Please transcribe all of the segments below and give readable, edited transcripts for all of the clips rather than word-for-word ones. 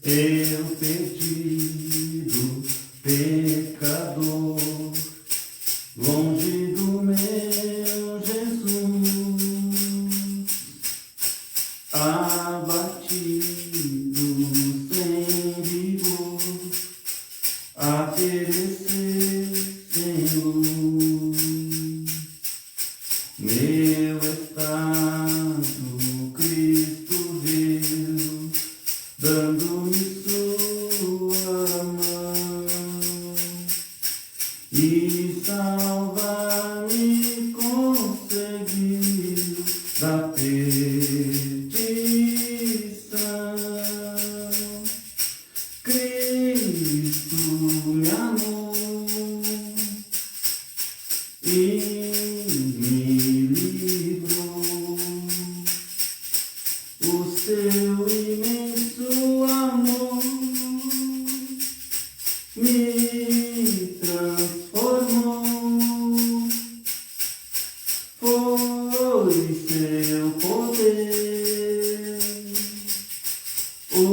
Eu perdido, pecador, longe do meu Jesus, abatido, sem vigor, a perecer sem luz. Meu estado, Cristo viu, dando-me sua mão, e salvar-me conseguiu da perdição. Cristo me amou e me livrou. O seu imenso amor me transformou. Foi seu poder, o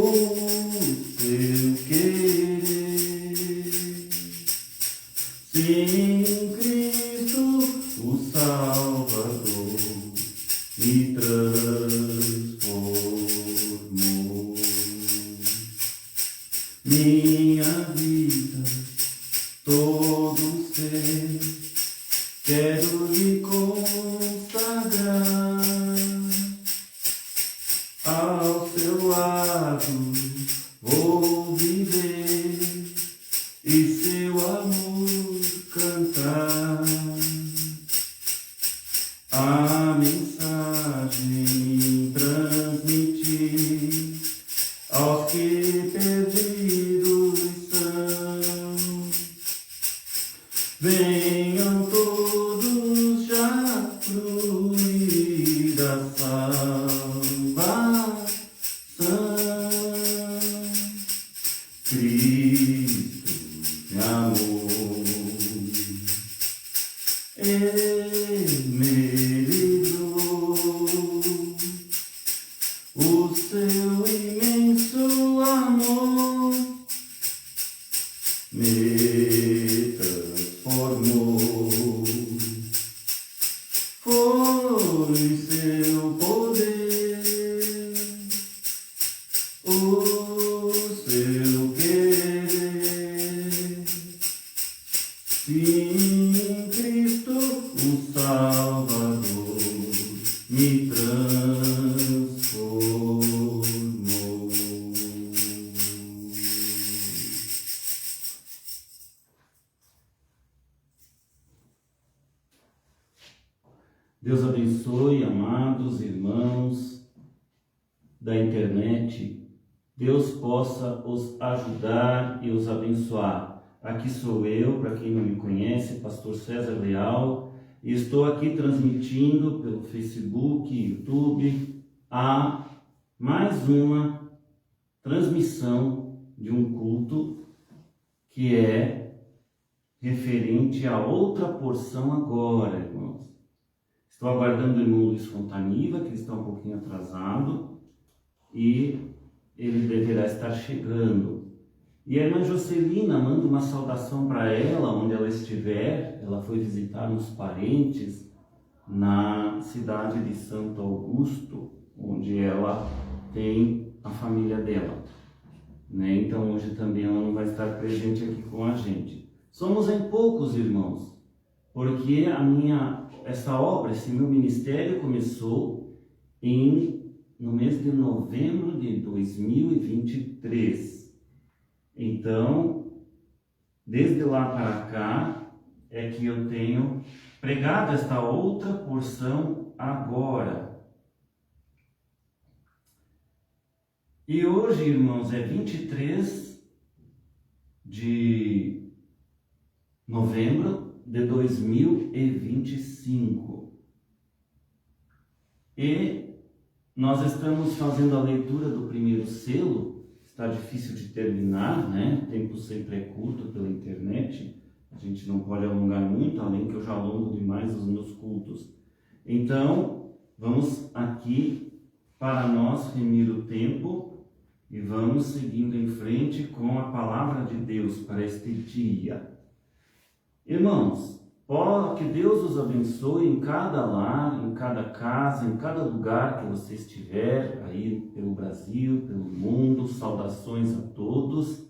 seu querer. Sim, Cristo, o Salvador, me transformou. Minha vida, todo ser, quero lhe consagrar. Ao seu lado vou viver e seu amor cantar. A mensagem transmitir aos que perdidos são. Venham todos já fruir da salvação. Cristo me amou, Ele me livrou. O seu imenso amor me transformou. Foi seu poder, o seu querer. Sim, Cristo, o Salvador, me transformou. Deus abençoe, amados irmãos da internet. Deus possa os ajudar e os abençoar. Aqui sou eu, para quem não me conhece, Pastor César Leal, e estou aqui transmitindo pelo Facebook, YouTube, a mais uma transmissão de um culto que é referente a outra porção agora, irmãos. Estou aguardando o irmão Luiz Fontaniva, que está um pouquinho atrasado, e ele deverá estar chegando. E a irmã Jocelina manda uma saudação para ela, onde ela estiver. Ela foi visitar uns parentes na cidade de Santo Augusto, onde ela tem a família dela, né? Então hoje também ela não vai estar presente aqui com a gente. Somos em poucos, irmãos, porque essa obra, esse meu ministério começou no mês de novembro de 2023. Então, desde lá para cá, é que eu tenho pregado esta outra porção agora. E hoje, irmãos, é 23 de novembro de 2025. E nós estamos fazendo a leitura do primeiro selo. Está difícil de terminar, né? O tempo sempre é curto pela internet. A gente não pode alongar muito, além que eu já alongo demais os meus cultos. Então, vamos aqui para nós remir o tempo e vamos seguindo em frente com a palavra de Deus para este dia. Irmãos, que Deus os abençoe em cada lar, em cada casa, em cada lugar que você estiver, aí pelo Brasil, pelo mundo, saudações a todos,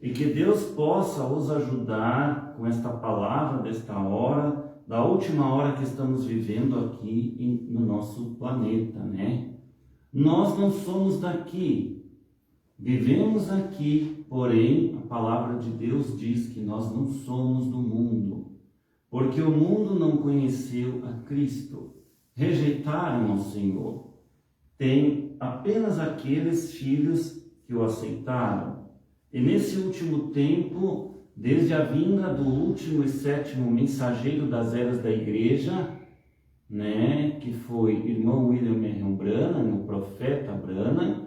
e que Deus possa os ajudar com esta palavra desta hora, da última hora que estamos vivendo aqui no nosso planeta, né? Nós não somos daqui, vivemos aqui, porém a palavra de Deus diz que nós não somos do mundo, porque o mundo não conheceu a Cristo, rejeitaram ao Senhor. Tem apenas aqueles filhos que o aceitaram. E nesse último tempo, desde a vinda do último e sétimo mensageiro das eras da igreja, né, que foi irmão William Marion Branham, o profeta Branham,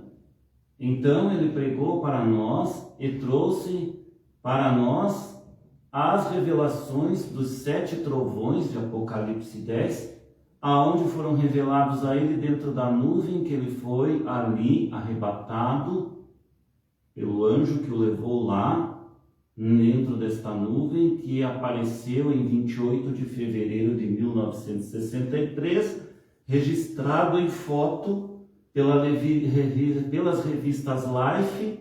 então ele pregou para nós e trouxe para nós as revelações dos 7 trovões de Apocalipse 10, aonde foram revelados a ele dentro da nuvem que ele foi ali arrebatado pelo anjo que o levou lá, dentro desta nuvem, que apareceu em 28 de fevereiro de 1963, registrado em foto pelas revistas Life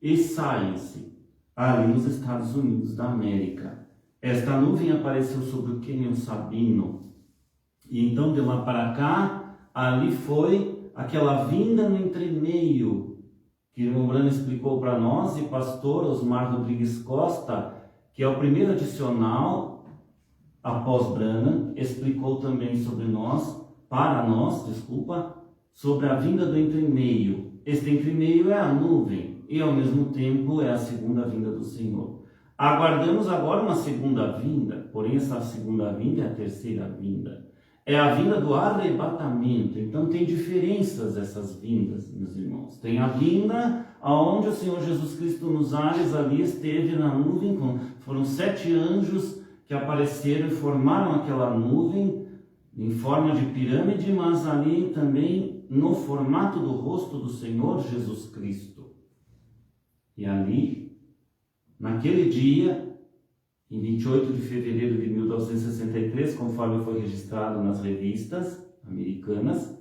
e Science, ali nos Estados Unidos da América. Esta nuvem apareceu sobre o Canyon Sabino. E então, de lá para cá, ali foi aquela vinda no entremeio, que o irmão Branham explicou para nós, e pastor Osmar Rodrigues Costa, que é o primeiro adicional após Branham, explicou também sobre a vinda do entremeio. Este entremeio é a nuvem e ao mesmo tempo é a segunda vinda do Senhor. Aguardamos agora uma segunda vinda, porém essa segunda vinda é a terceira vinda. É a vinda do arrebatamento. Então tem diferenças essas vindas, meus irmãos. Tem a vinda aonde o Senhor Jesus Cristo nos ares ali esteve na nuvem, foram 7 anjos que apareceram e formaram aquela nuvem em forma de pirâmide, mas ali também no formato do rosto do Senhor Jesus Cristo. E ali, naquele dia, em 28 de fevereiro de 1963, conforme foi registrado nas revistas americanas,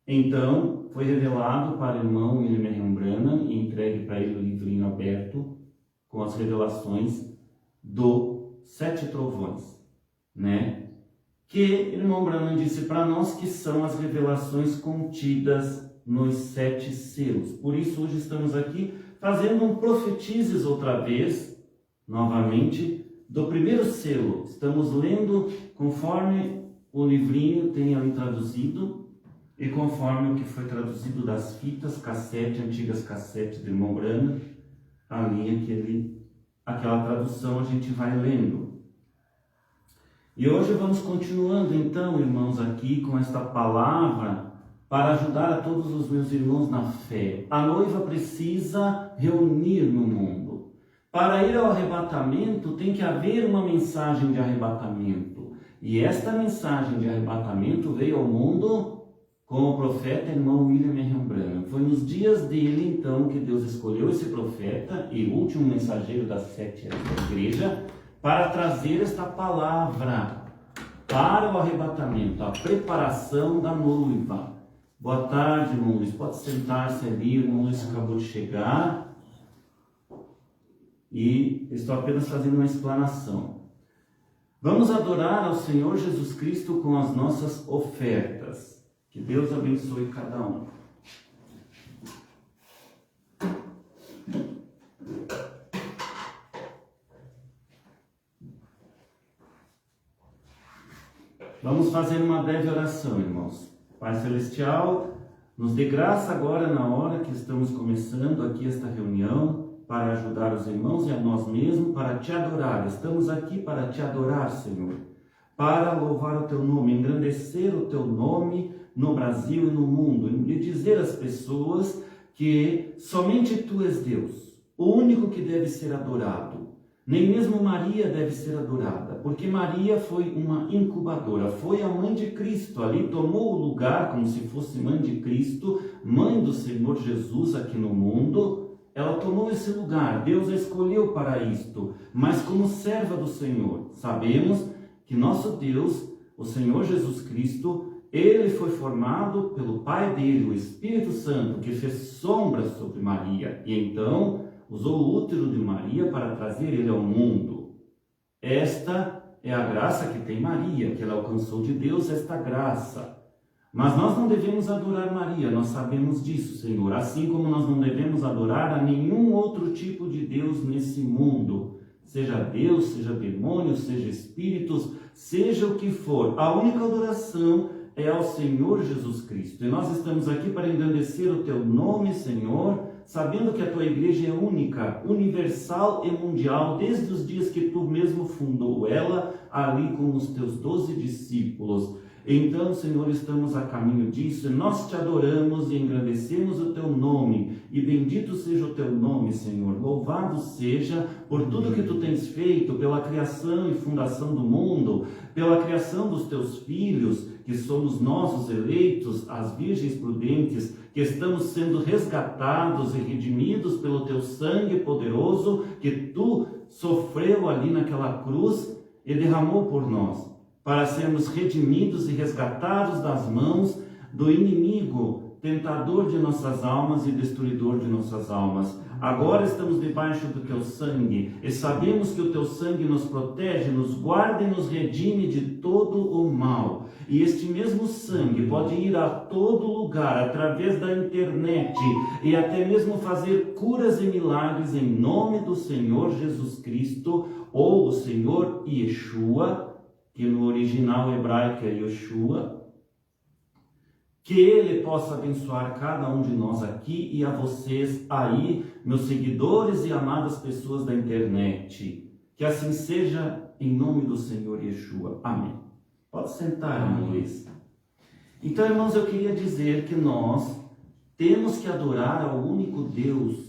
então foi revelado para o irmão William Marion Branham e entregue para ele o livrinho aberto com as revelações do 7 trovões, né? Que o irmão Branham disse para nós que são as revelações contidas nos 7 selos. Por isso hoje estamos aqui fazendo um profetizes outra vez, novamente, do primeiro selo. Estamos lendo conforme o livrinho tem ali traduzido e conforme o que foi traduzido das fitas, antigas cassetes do irmão Branham, ali aquela tradução a gente vai lendo. E hoje vamos continuando então, irmãos, aqui com esta palavra para ajudar a todos os meus irmãos na fé. A noiva precisa reunir no mundo. Para ir ao arrebatamento tem que haver uma mensagem de arrebatamento. E esta mensagem de arrebatamento veio ao mundo com o profeta irmão William Marion Branham. Foi nos dias dele então que Deus escolheu esse profeta e o último mensageiro das 7 eras da igreja para trazer esta palavra para o arrebatamento, a preparação da noiva. Boa tarde, irmão Luiz. Pode sentar-se ali, o irmão Luiz acabou de chegar. E estou apenas fazendo uma explanação. Vamos adorar ao Senhor Jesus Cristo com as nossas ofertas. Que Deus abençoe cada um. Vamos fazer uma breve oração, irmãos. Pai Celestial, nos dê graça agora na hora que estamos começando aqui esta reunião, para ajudar os irmãos e a nós mesmos, para te adorar. Estamos aqui para te adorar, Senhor, para louvar o teu nome, engrandecer o teu nome no Brasil e no mundo, e dizer às pessoas que somente tu és Deus, o único que deve ser adorado. Nem mesmo Maria deve ser adorada, porque Maria foi uma incubadora, foi a mãe de Cristo, ali tomou o lugar como se fosse mãe de Cristo, mãe do Senhor Jesus aqui no mundo. Ela tomou esse lugar, Deus a escolheu para isto, mas como serva do Senhor. Sabemos que nosso Deus, o Senhor Jesus Cristo, ele foi formado pelo Pai dele, o Espírito Santo, que fez sombra sobre Maria, e então usou o útero de Maria para trazer ele ao mundo. Esta é a graça que tem Maria, que ela alcançou de Deus esta graça. Mas nós não devemos adorar Maria, nós sabemos disso, Senhor, assim como nós não devemos adorar a nenhum outro tipo de Deus nesse mundo, seja Deus, seja demônio, seja espíritos, seja o que for. A única adoração é ao Senhor Jesus Cristo. E nós estamos aqui para engrandecer o teu nome, Senhor, sabendo que a tua igreja é única, universal e mundial, desde os dias que tu mesmo fundou ela, ali com os teus 12 discípulos. Então, Senhor, estamos a caminho disso, e nós te adoramos e engrandecemos o teu nome, e bendito seja o teu nome, Senhor. Louvado seja por tudo que tu tens feito, pela criação e fundação do mundo, pela criação dos teus filhos, que somos nós os eleitos, as virgens prudentes, que estamos sendo resgatados e redimidos pelo teu sangue poderoso, que tu sofreu ali naquela cruz e derramou por nós, para sermos redimidos e resgatados das mãos do inimigo, tentador de nossas almas e destruidor de nossas almas. Agora estamos debaixo do teu sangue e sabemos que o teu sangue nos protege, nos guarda e nos redime de todo o mal. E este mesmo sangue pode ir a todo lugar, através da internet, e até mesmo fazer curas e milagres em nome do Senhor Jesus Cristo, ou o Senhor Yeshua, que no original hebraico é Yoshua. Que Ele possa abençoar cada um de nós aqui e a vocês aí, meus seguidores e amadas pessoas da internet. Que assim seja, em nome do Senhor Yeshua. Amém. Pode sentar, irmão Luiz. Então, irmãos, eu queria dizer que nós temos que adorar ao único Deus,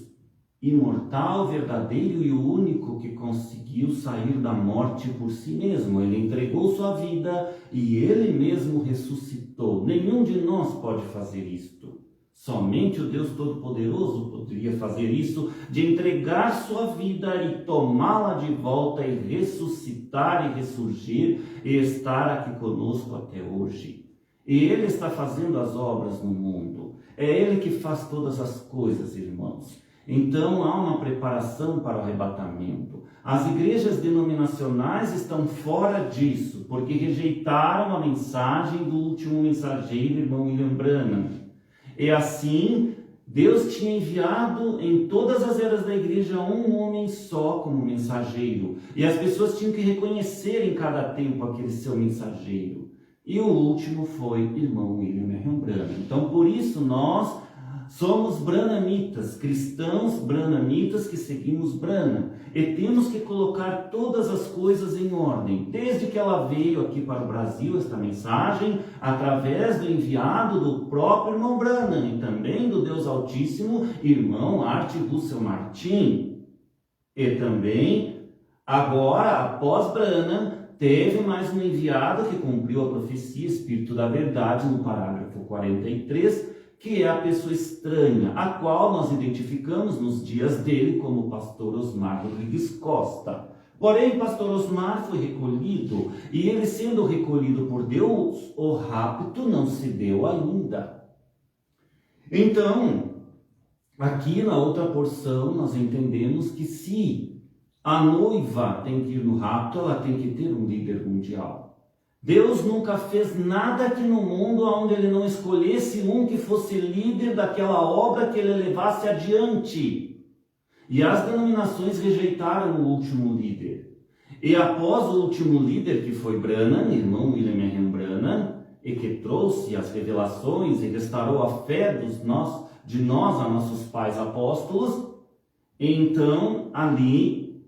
imortal, verdadeiro e o único que conseguiu sair da morte por si mesmo. Ele entregou sua vida e ele mesmo ressuscitou. Nenhum de nós pode fazer isto. Somente o Deus Todo-Poderoso poderia fazer isso, de entregar sua vida e tomá-la de volta e ressuscitar e ressurgir e estar aqui conosco até hoje. E Ele está fazendo as obras no mundo. É Ele que faz todas as coisas, irmãos. Então há uma preparação para o arrebatamento. As igrejas denominacionais estão fora disso, porque rejeitaram a mensagem do último mensageiro, irmão William Branham. E assim, Deus tinha enviado em todas as eras da igreja um homem só como mensageiro. E as pessoas tinham que reconhecer em cada tempo aquele seu mensageiro. E o último foi irmão William Branham. Então, por isso nós somos branhamitas, cristãos branhamitas que seguimos Branham. E temos que colocar todas as coisas em ordem. Desde que ela veio aqui para o Brasil, esta mensagem, através do enviado do próprio irmão Branham e também do Deus Altíssimo, irmão Art Russell Martin. E também, agora, após Branham, teve mais um enviado que cumpriu a profecia, Espírito da Verdade, no parágrafo 43, que é a pessoa estranha, a qual nós identificamos nos dias dele como pastor Osmar Rodrigues Costa. Porém, pastor Osmar foi recolhido, e ele sendo recolhido por Deus, o rapto não se deu ainda. Então, aqui na outra porção, nós entendemos que se a noiva tem que ir no rapto, ela tem que ter um líder mundial. Deus nunca fez nada aqui no mundo onde Ele não escolhesse um que fosse líder daquela obra que Ele levasse adiante. E as denominações rejeitaram o último líder. E após o último líder, que foi Branham, irmão William Branham, e que trouxe as revelações e restaurou a fé de nós, a nossos pais apóstolos, então ali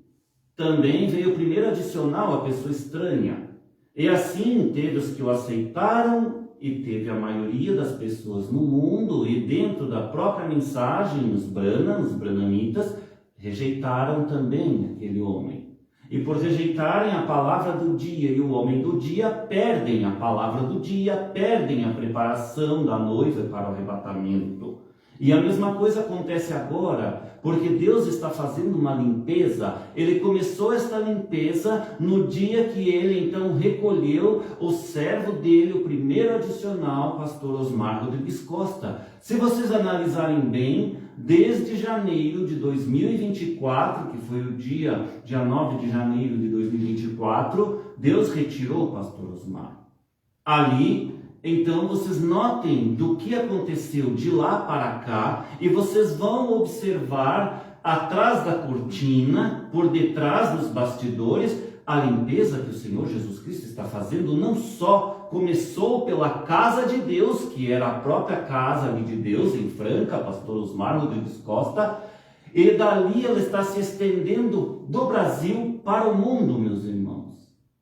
também veio o primeiro adicional, a pessoa estranha. E assim teve os que o aceitaram e teve a maioria das pessoas no mundo e dentro da própria mensagem, os branhamitas, rejeitaram também aquele homem. e por rejeitarem a palavra do dia e o homem do dia, perdem a palavra do dia, perdem a preparação da noiva para o arrebatamento. E a mesma coisa acontece agora, porque Deus está fazendo uma limpeza. Ele começou esta limpeza no dia que ele então recolheu o servo dele, o primeiro adicional, pastor Osmar Rodrigues Costa. Se vocês analisarem bem, desde janeiro de 2024, que foi o dia 9 de janeiro de 2024, Deus retirou o pastor Osmar. Ali, então vocês notem do que aconteceu de lá para cá e vocês vão observar atrás da cortina, por detrás dos bastidores, a limpeza que o Senhor Jesus Cristo está fazendo. Não só começou pela casa de Deus, que era a própria casa ali de Deus, em Franca, pastor Osmar Rodrigues Costa, e dali ela está se estendendo do Brasil para o mundo, meus irmãos.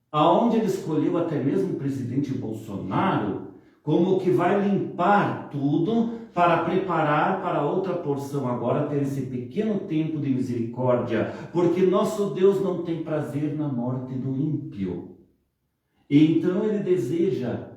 Aonde ele escolheu até mesmo o presidente Bolsonaro como que vai limpar tudo para preparar para outra porção agora, ter esse pequeno tempo de misericórdia, porque nosso Deus não tem prazer na morte do ímpio. E então ele deseja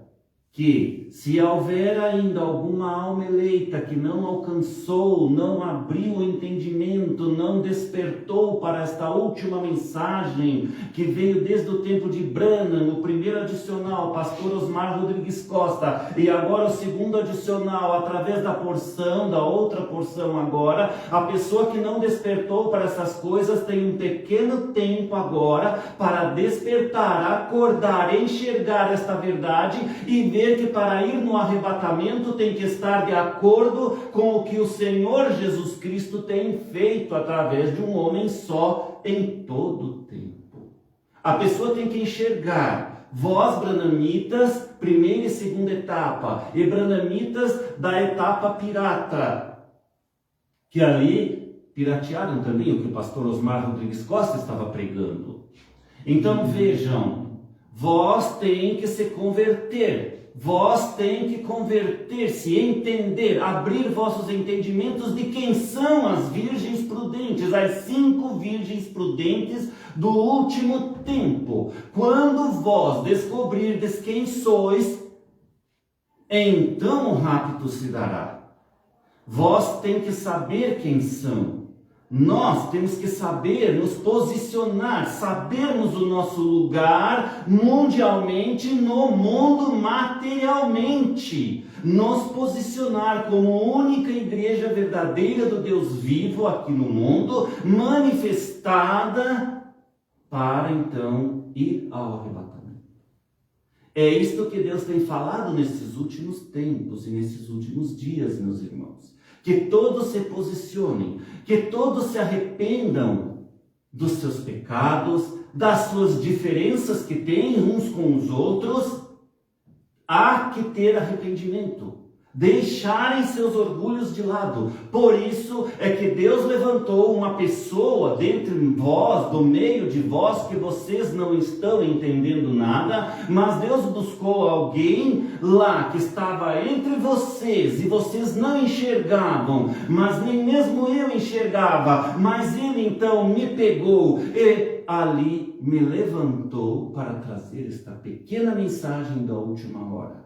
que, se houver ainda alguma alma eleita que não alcançou, não abriu o entendimento, não despertou para esta última mensagem que veio desde o tempo de Branham, o primeiro adicional, pastor Osmar Rodrigues Costa, e agora o segundo adicional, através da porção, da outra porção agora, a pessoa que não despertou para essas coisas tem um pequeno tempo agora para despertar, acordar, enxergar esta verdade e ver que para ir no arrebatamento tem que estar de acordo com o que o Senhor Jesus Cristo tem feito através de um homem só em todo o tempo. A pessoa tem que enxergar, vós branhamitas, primeira e segunda etapa, e branhamitas da etapa pirata, que ali piratearam também o que o pastor Osmar Rodrigues Costa estava pregando. Então vejam, vós tem que se converter. Vós tem que converter-se, entender, abrir vossos entendimentos de quem são as virgens prudentes, as 5 virgens prudentes do último tempo. Quando vós descobrirdes quem sois, então o rapto se dará. Vós tem que saber quem são. Nós temos que saber nos posicionar, sabermos o nosso lugar mundialmente, no mundo materialmente. Nos posicionar como única igreja verdadeira do Deus vivo aqui no mundo, manifestada para então ir ao arrebatamento. É isto que Deus tem falado nesses últimos tempos e nesses últimos dias, meus irmãos. Que todos se posicionem, que todos se arrependam dos seus pecados, das suas diferenças que têm uns com os outros. Há que ter arrependimento, deixarem seus orgulhos de lado. Por isso é que Deus levantou uma pessoa dentre vós, do meio de vós, que vocês não estão entendendo nada, mas Deus buscou alguém lá que estava entre vocês e vocês não enxergavam, mas nem mesmo eu enxergava, mas ele então me pegou e ali me levantou para trazer esta pequena mensagem da última hora.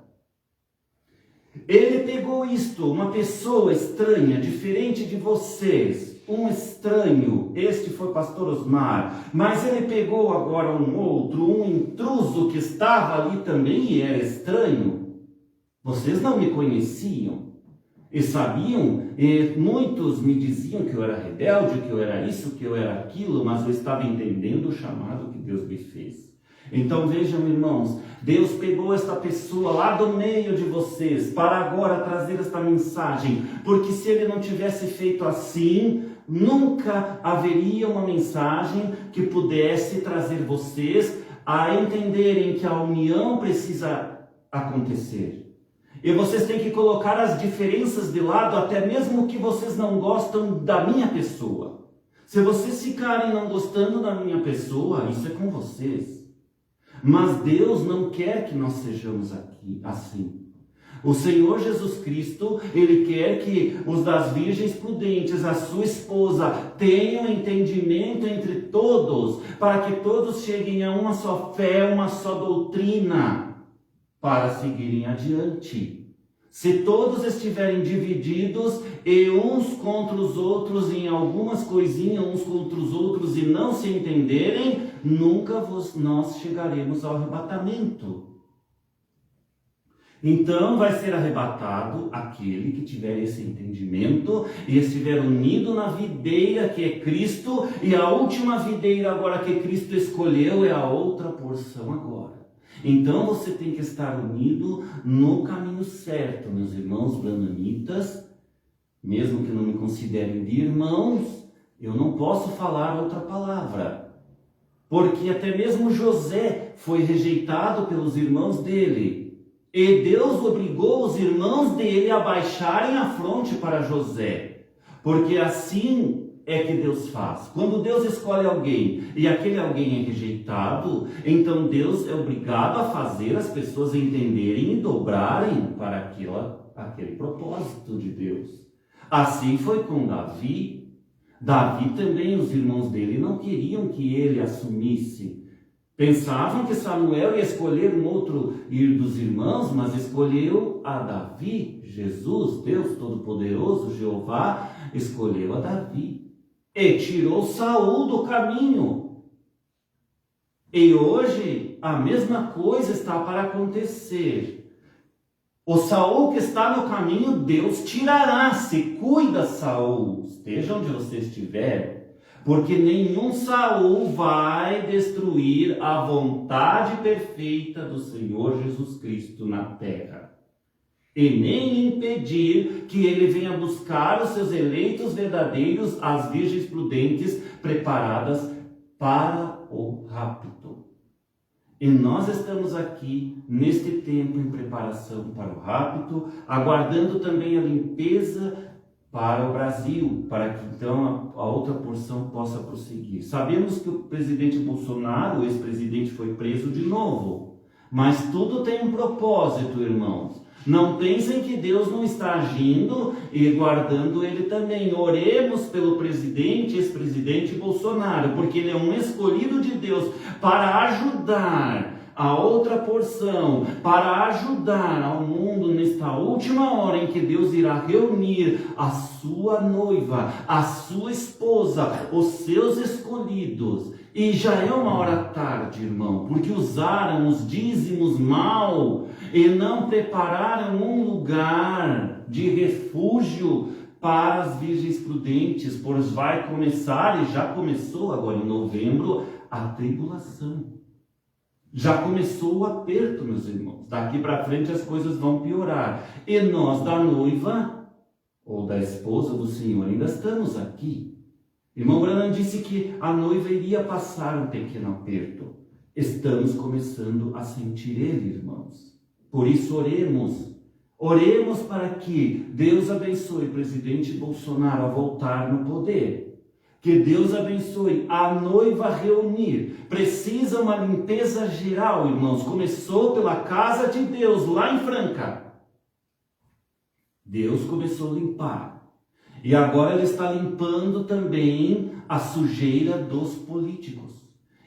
Ele pegou isto, uma pessoa estranha, diferente de vocês, um estranho, este foi pastor Osmar, mas ele pegou agora um outro, um intruso que estava ali também e era estranho. Vocês não me conheciam e sabiam, e muitos me diziam que eu era rebelde, que eu era isso, que eu era aquilo, mas eu estava entendendo o chamado que Deus me fez. Então vejam, irmãos, Deus pegou esta pessoa lá do meio de vocês para agora trazer esta mensagem, porque se ele não tivesse feito assim, nunca haveria uma mensagem que pudesse trazer vocês a entenderem que a união precisa acontecer. E vocês têm que colocar as diferenças de lado, até mesmo que vocês não gostam da minha pessoa. Se vocês ficarem não gostando da minha pessoa, isso é com vocês. Mas Deus não quer que nós sejamos aqui assim. O Senhor Jesus Cristo, Ele quer que os das virgens prudentes, a sua esposa, tenham entendimento entre todos, para que todos cheguem a uma só fé, uma só doutrina, para seguirem adiante. Se todos estiverem divididos e uns contra os outros em algumas coisinhas, uns contra os outros, e não se entenderem, nunca nós chegaremos ao arrebatamento. Então vai ser arrebatado aquele que tiver esse entendimento e estiver unido na videira que é Cristo, e a última videira agora que Cristo escolheu é a outra porção agora. Então você tem que estar unido no caminho certo, meus irmãos branamitas. Mesmo que não me considerem de irmãos, eu não posso falar outra palavra. Porque até mesmo José foi rejeitado pelos irmãos dele. E Deus obrigou os irmãos dele a baixarem a fronte para José. Porque assim é que Deus faz. Quando Deus escolhe alguém e aquele alguém é rejeitado, então Deus é obrigado a fazer as pessoas entenderem e dobrarem para aquele propósito de Deus. Assim foi com Davi. Davi também, os irmãos dele não queriam que ele assumisse. Pensavam que Samuel ia escolher um outro dos irmãos, mas escolheu a Davi. Jesus, Deus Todo-Poderoso, Jeová, escolheu a Davi. E tirou Saul do caminho. E hoje a mesma coisa está para acontecer. O Saul que está no caminho, Deus tirará. Se cuida, Saul, esteja onde você estiver. Porque nenhum Saul vai destruir a vontade perfeita do Senhor Jesus Cristo na terra. E nem impedir que ele venha buscar os seus eleitos verdadeiros, as virgens prudentes, preparadas para o rapto. E nós estamos aqui, neste tempo, em preparação para o rapto, aguardando também a limpeza para o Brasil, para que então a outra porção possa prosseguir. Sabemos que o presidente Bolsonaro, o ex-presidente, foi preso de novo, mas tudo tem um propósito, irmãos. Não pensem que Deus não está agindo e guardando ele também. Oremos pelo presidente, ex-presidente Bolsonaro, porque ele é um escolhido de Deus para ajudar a outra porção, para ajudar ao mundo nesta última hora em que Deus irá reunir a sua noiva, a sua esposa, os seus escolhidos. E já é uma hora tarde, irmão, porque usaram os dízimos mal e não prepararam um lugar de refúgio para as virgens prudentes, pois vai começar, e já começou agora em novembro, a tribulação. Já começou o aperto, meus irmãos. Daqui para frente as coisas vão piorar. E nós da noiva, ou da esposa do Senhor, ainda estamos aqui. Irmão Branham disse que a noiva iria passar um pequeno aperto. Estamos começando a sentir ele, irmãos. Por isso oremos. Oremos para que Deus abençoe o presidente Bolsonaro a voltar no poder. Que Deus abençoe a noiva reunir. Precisa uma limpeza geral, irmãos. Começou pela casa de Deus, lá em Franca. Deus começou a limpar. E agora ele está limpando também a sujeira dos políticos.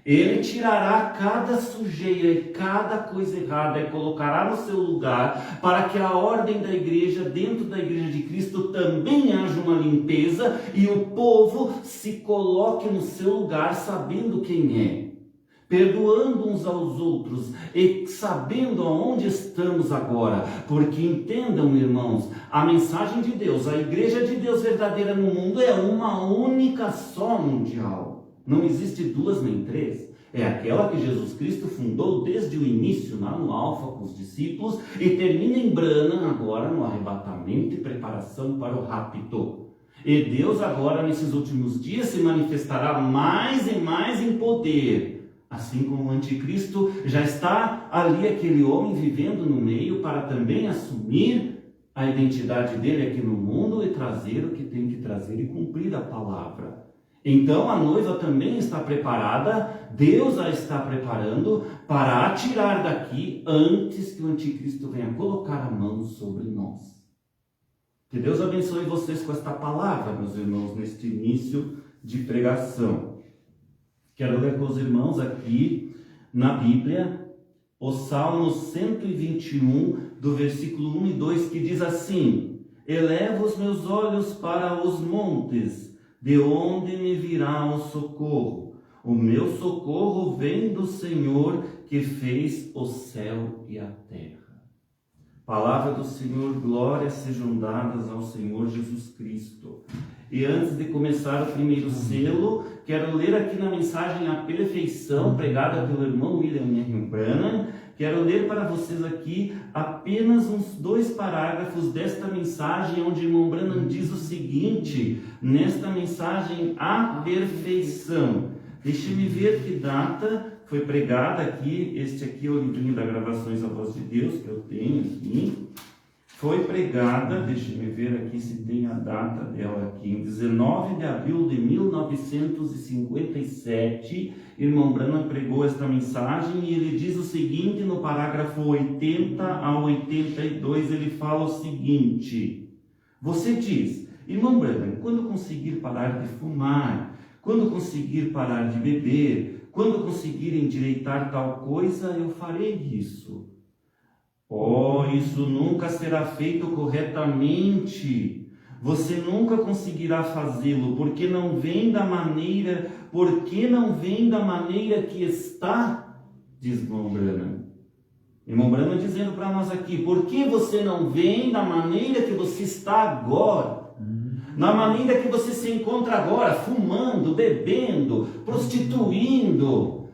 Ele tirará cada sujeira e cada coisa errada e colocará no seu lugar para que a ordem da igreja, dentro da igreja de Cristo, também haja uma limpeza e o povo se coloque no seu lugar sabendo quem é, perdoando uns aos outros e sabendo aonde estamos agora. Porque entendam, irmãos, a mensagem de Deus, a igreja de Deus verdadeira no mundo é uma única só mundial. Não existe duas nem três. É aquela que Jesus Cristo fundou desde o início, lá no Alfa com os discípulos, e termina em Branham agora no arrebatamento e preparação para o rapto. E Deus agora nesses últimos dias se manifestará mais e mais em poder. Assim como o anticristo já está ali aquele homem vivendo no meio para também assumir a identidade dele aqui no mundo e trazer o que tem que trazer e cumprir a palavra. Então a noiva também está preparada, Deus a está preparando para a tirar daqui antes que o anticristo venha colocar a mão sobre nós. Que Deus abençoe vocês com esta palavra, meus irmãos, neste início de pregação. Quero ler com os irmãos aqui na Bíblia o Salmo 121, do versículo 1 e 2, que diz assim: Elevo os meus olhos para os montes, de onde me virá o socorro? O meu socorro vem do Senhor, que fez o céu e a terra. Palavra do Senhor, glórias sejam dadas ao Senhor Jesus Cristo. E antes de começar o primeiro selo, quero ler aqui na mensagem A Perfeição, pregada pelo irmão William Henry Branham. Quero ler para vocês aqui apenas uns 2 parágrafos desta mensagem, onde o irmão Branham diz o seguinte, nesta mensagem A Perfeição. Deixe-me ver que data foi pregada aqui. Este aqui é o livrinho da Gravações da Voz de Deus, que eu tenho aqui. Foi pregada, deixe-me ver aqui se tem a data dela aqui, em 19 de abril de 1957, irmão Branham pregou esta mensagem e ele diz o seguinte no parágrafo 80 a 82, ele fala o seguinte: você diz, irmão Branham, quando conseguir parar de fumar, quando conseguir parar de beber, quando conseguir endireitar tal coisa, eu farei isso. Oh, isso nunca será feito corretamente. Você nunca conseguirá fazê-lo, porque não vem da maneira que está, diz irmão Branham. Irmão Branham dizendo para nós aqui, por que você não vem da maneira que você está agora? Na maneira que você se encontra agora, fumando, bebendo, prostituindo,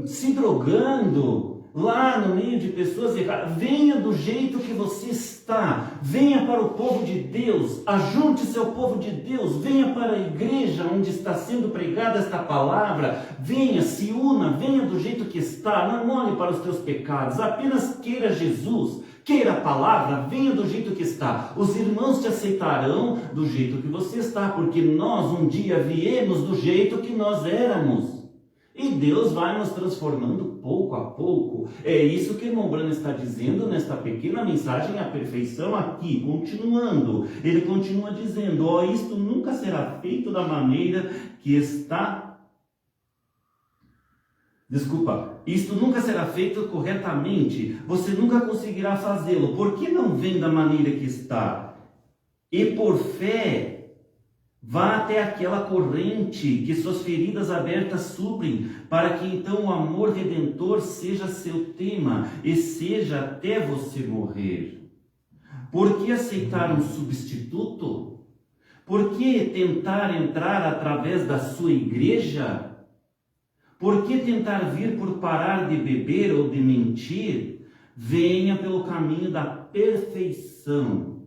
se drogando, lá no meio de pessoas erradas. Venha do jeito que você está, venha para o povo de Deus, ajunte-se ao povo de Deus, venha para a igreja onde está sendo pregada esta palavra, venha, se una, venha do jeito que está, não olhe para os teus pecados, apenas queira Jesus, queira a palavra, venha do jeito que está. Os irmãos te aceitarão do jeito que você está, porque nós um dia viemos do jeito que nós éramos. E Deus vai nos transformando pouco a pouco. É isso que o irmão Branham está dizendo nesta pequena mensagem, A Perfeição, aqui, continuando. Ele continua dizendo, isto nunca será feito da maneira que está... isto nunca será feito corretamente. Você nunca conseguirá fazê-lo, porque não vem da maneira que está. E por fé... vá até aquela corrente que suas feridas abertas suprem, para que então o amor redentor seja seu tema e seja até você morrer. Por que aceitar um substituto? Por que tentar entrar através da sua igreja? Por que tentar vir por parar de beber ou de mentir? Venha pelo caminho da perfeição,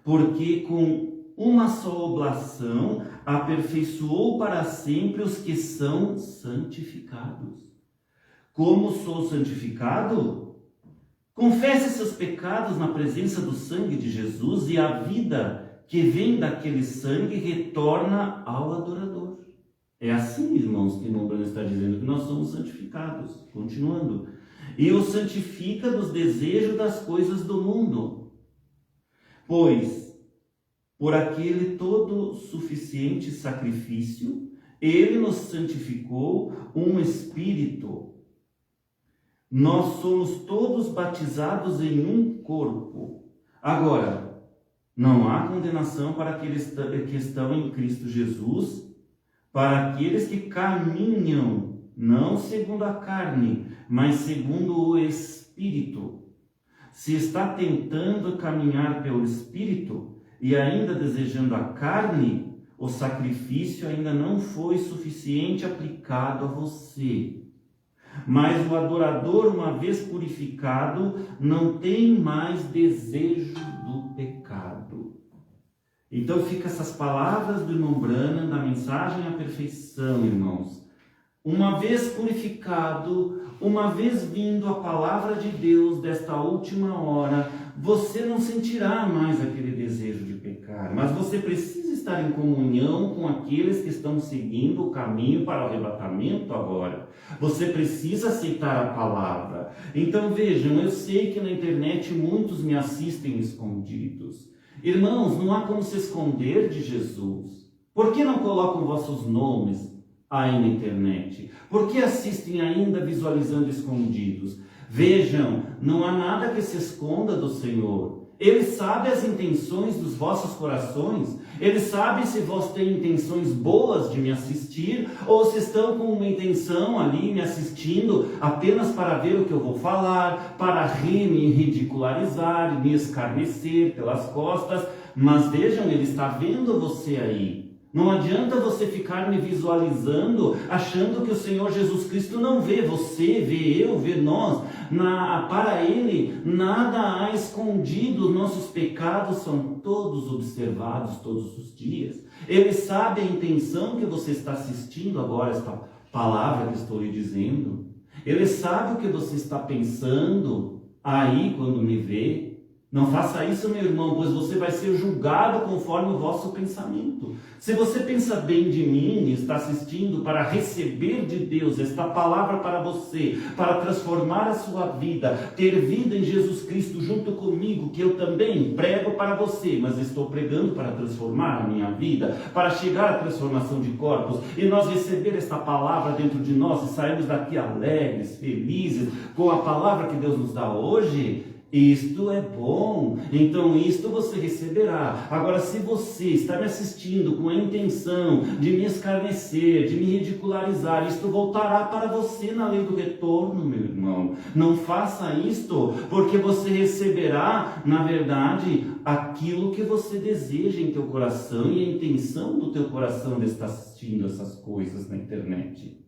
porque com uma só oblação aperfeiçoou para sempre os que são santificados. Como sou santificado? Confesse seus pecados na presença do sangue de Jesus e a vida que vem daquele sangue retorna ao adorador. É assim, irmãos, que o irmão Branham está dizendo que nós somos santificados. Continuando. E o santifica dos desejos das coisas do mundo. Pois por aquele todo suficiente sacrifício, ele nos santificou um espírito. Nós somos todos batizados em um corpo. Agora, não há condenação para aqueles que estão em Cristo Jesus, para aqueles que caminham, não segundo a carne, mas segundo o Espírito. Se está tentando caminhar pelo Espírito, e ainda desejando a carne, o sacrifício ainda não foi suficiente aplicado a você. Mas o adorador, uma vez purificado, não tem mais desejo do pecado. Então fica essas palavras do irmão Branham, da mensagem à perfeição, irmãos. Uma vez purificado, uma vez vindo a palavra de Deus desta última hora, você não sentirá mais aquele desejo de pecar. pecar, mas você precisa estar em comunhão com aqueles que estão seguindo o caminho para o arrebatamento agora. Você precisa aceitar a palavra. Então vejam, eu sei que na internet muitos me assistem escondidos. Irmãos, não há como se esconder de Jesus. Por que não colocam vossos nomes aí na internet? Por que assistem ainda visualizando escondidos? Vejam, não há nada que se esconda do Senhor. Ele sabe as intenções dos vossos corações. Ele sabe se vós têm intenções boas de me assistir ou se estão com uma intenção ali me assistindo apenas para ver o que eu vou falar, para rir, me ridicularizar, me escarnecer pelas costas. Mas vejam, Ele está vendo você aí. Não adianta você ficar me visualizando, achando que o Senhor Jesus Cristo não vê você, vê eu, vê nós. Para Ele, nada há escondido. Nossos pecados são todos observados todos os dias. Ele sabe a intenção que você está assistindo agora, esta palavra que estou lhe dizendo. Ele sabe o que você está pensando aí quando me vê. Não faça isso, meu irmão, pois você vai ser julgado conforme o vosso pensamento. Se você pensa bem de mim e está assistindo para receber de Deus esta palavra para você, para transformar a sua vida, ter vida em Jesus Cristo junto comigo, que eu também prego para você, mas estou pregando para transformar a minha vida, para chegar à transformação de corpos, e nós receber esta palavra dentro de nós e sairmos daqui alegres, felizes, com a palavra que Deus nos dá hoje. Isto é bom, então isto você receberá. Agora, se você está me assistindo com a intenção de me escarnecer, de me ridicularizar, isto voltará para você na lei do retorno, meu irmão. Não faça isto, porque você receberá, na verdade, aquilo que você deseja em teu coração e a intenção do teu coração de estar assistindo essas coisas na internet.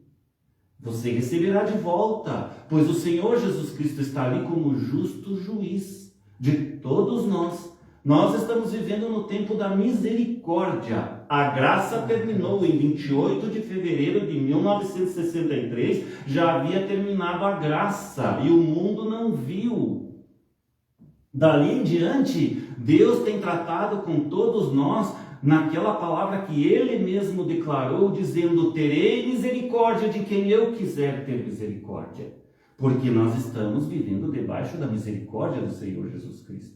Você receberá de volta, pois o Senhor Jesus Cristo está ali como justo juiz de todos nós. Nós estamos vivendo no tempo da misericórdia. A graça terminou em 28 de fevereiro de 1963, já havia terminado a graça e o mundo não viu. Dali em diante, Deus tem tratado com todos nós naquela palavra que Ele mesmo declarou, dizendo: terei misericórdia de quem eu quiser ter misericórdia. Porque nós estamos vivendo debaixo da misericórdia do Senhor Jesus Cristo.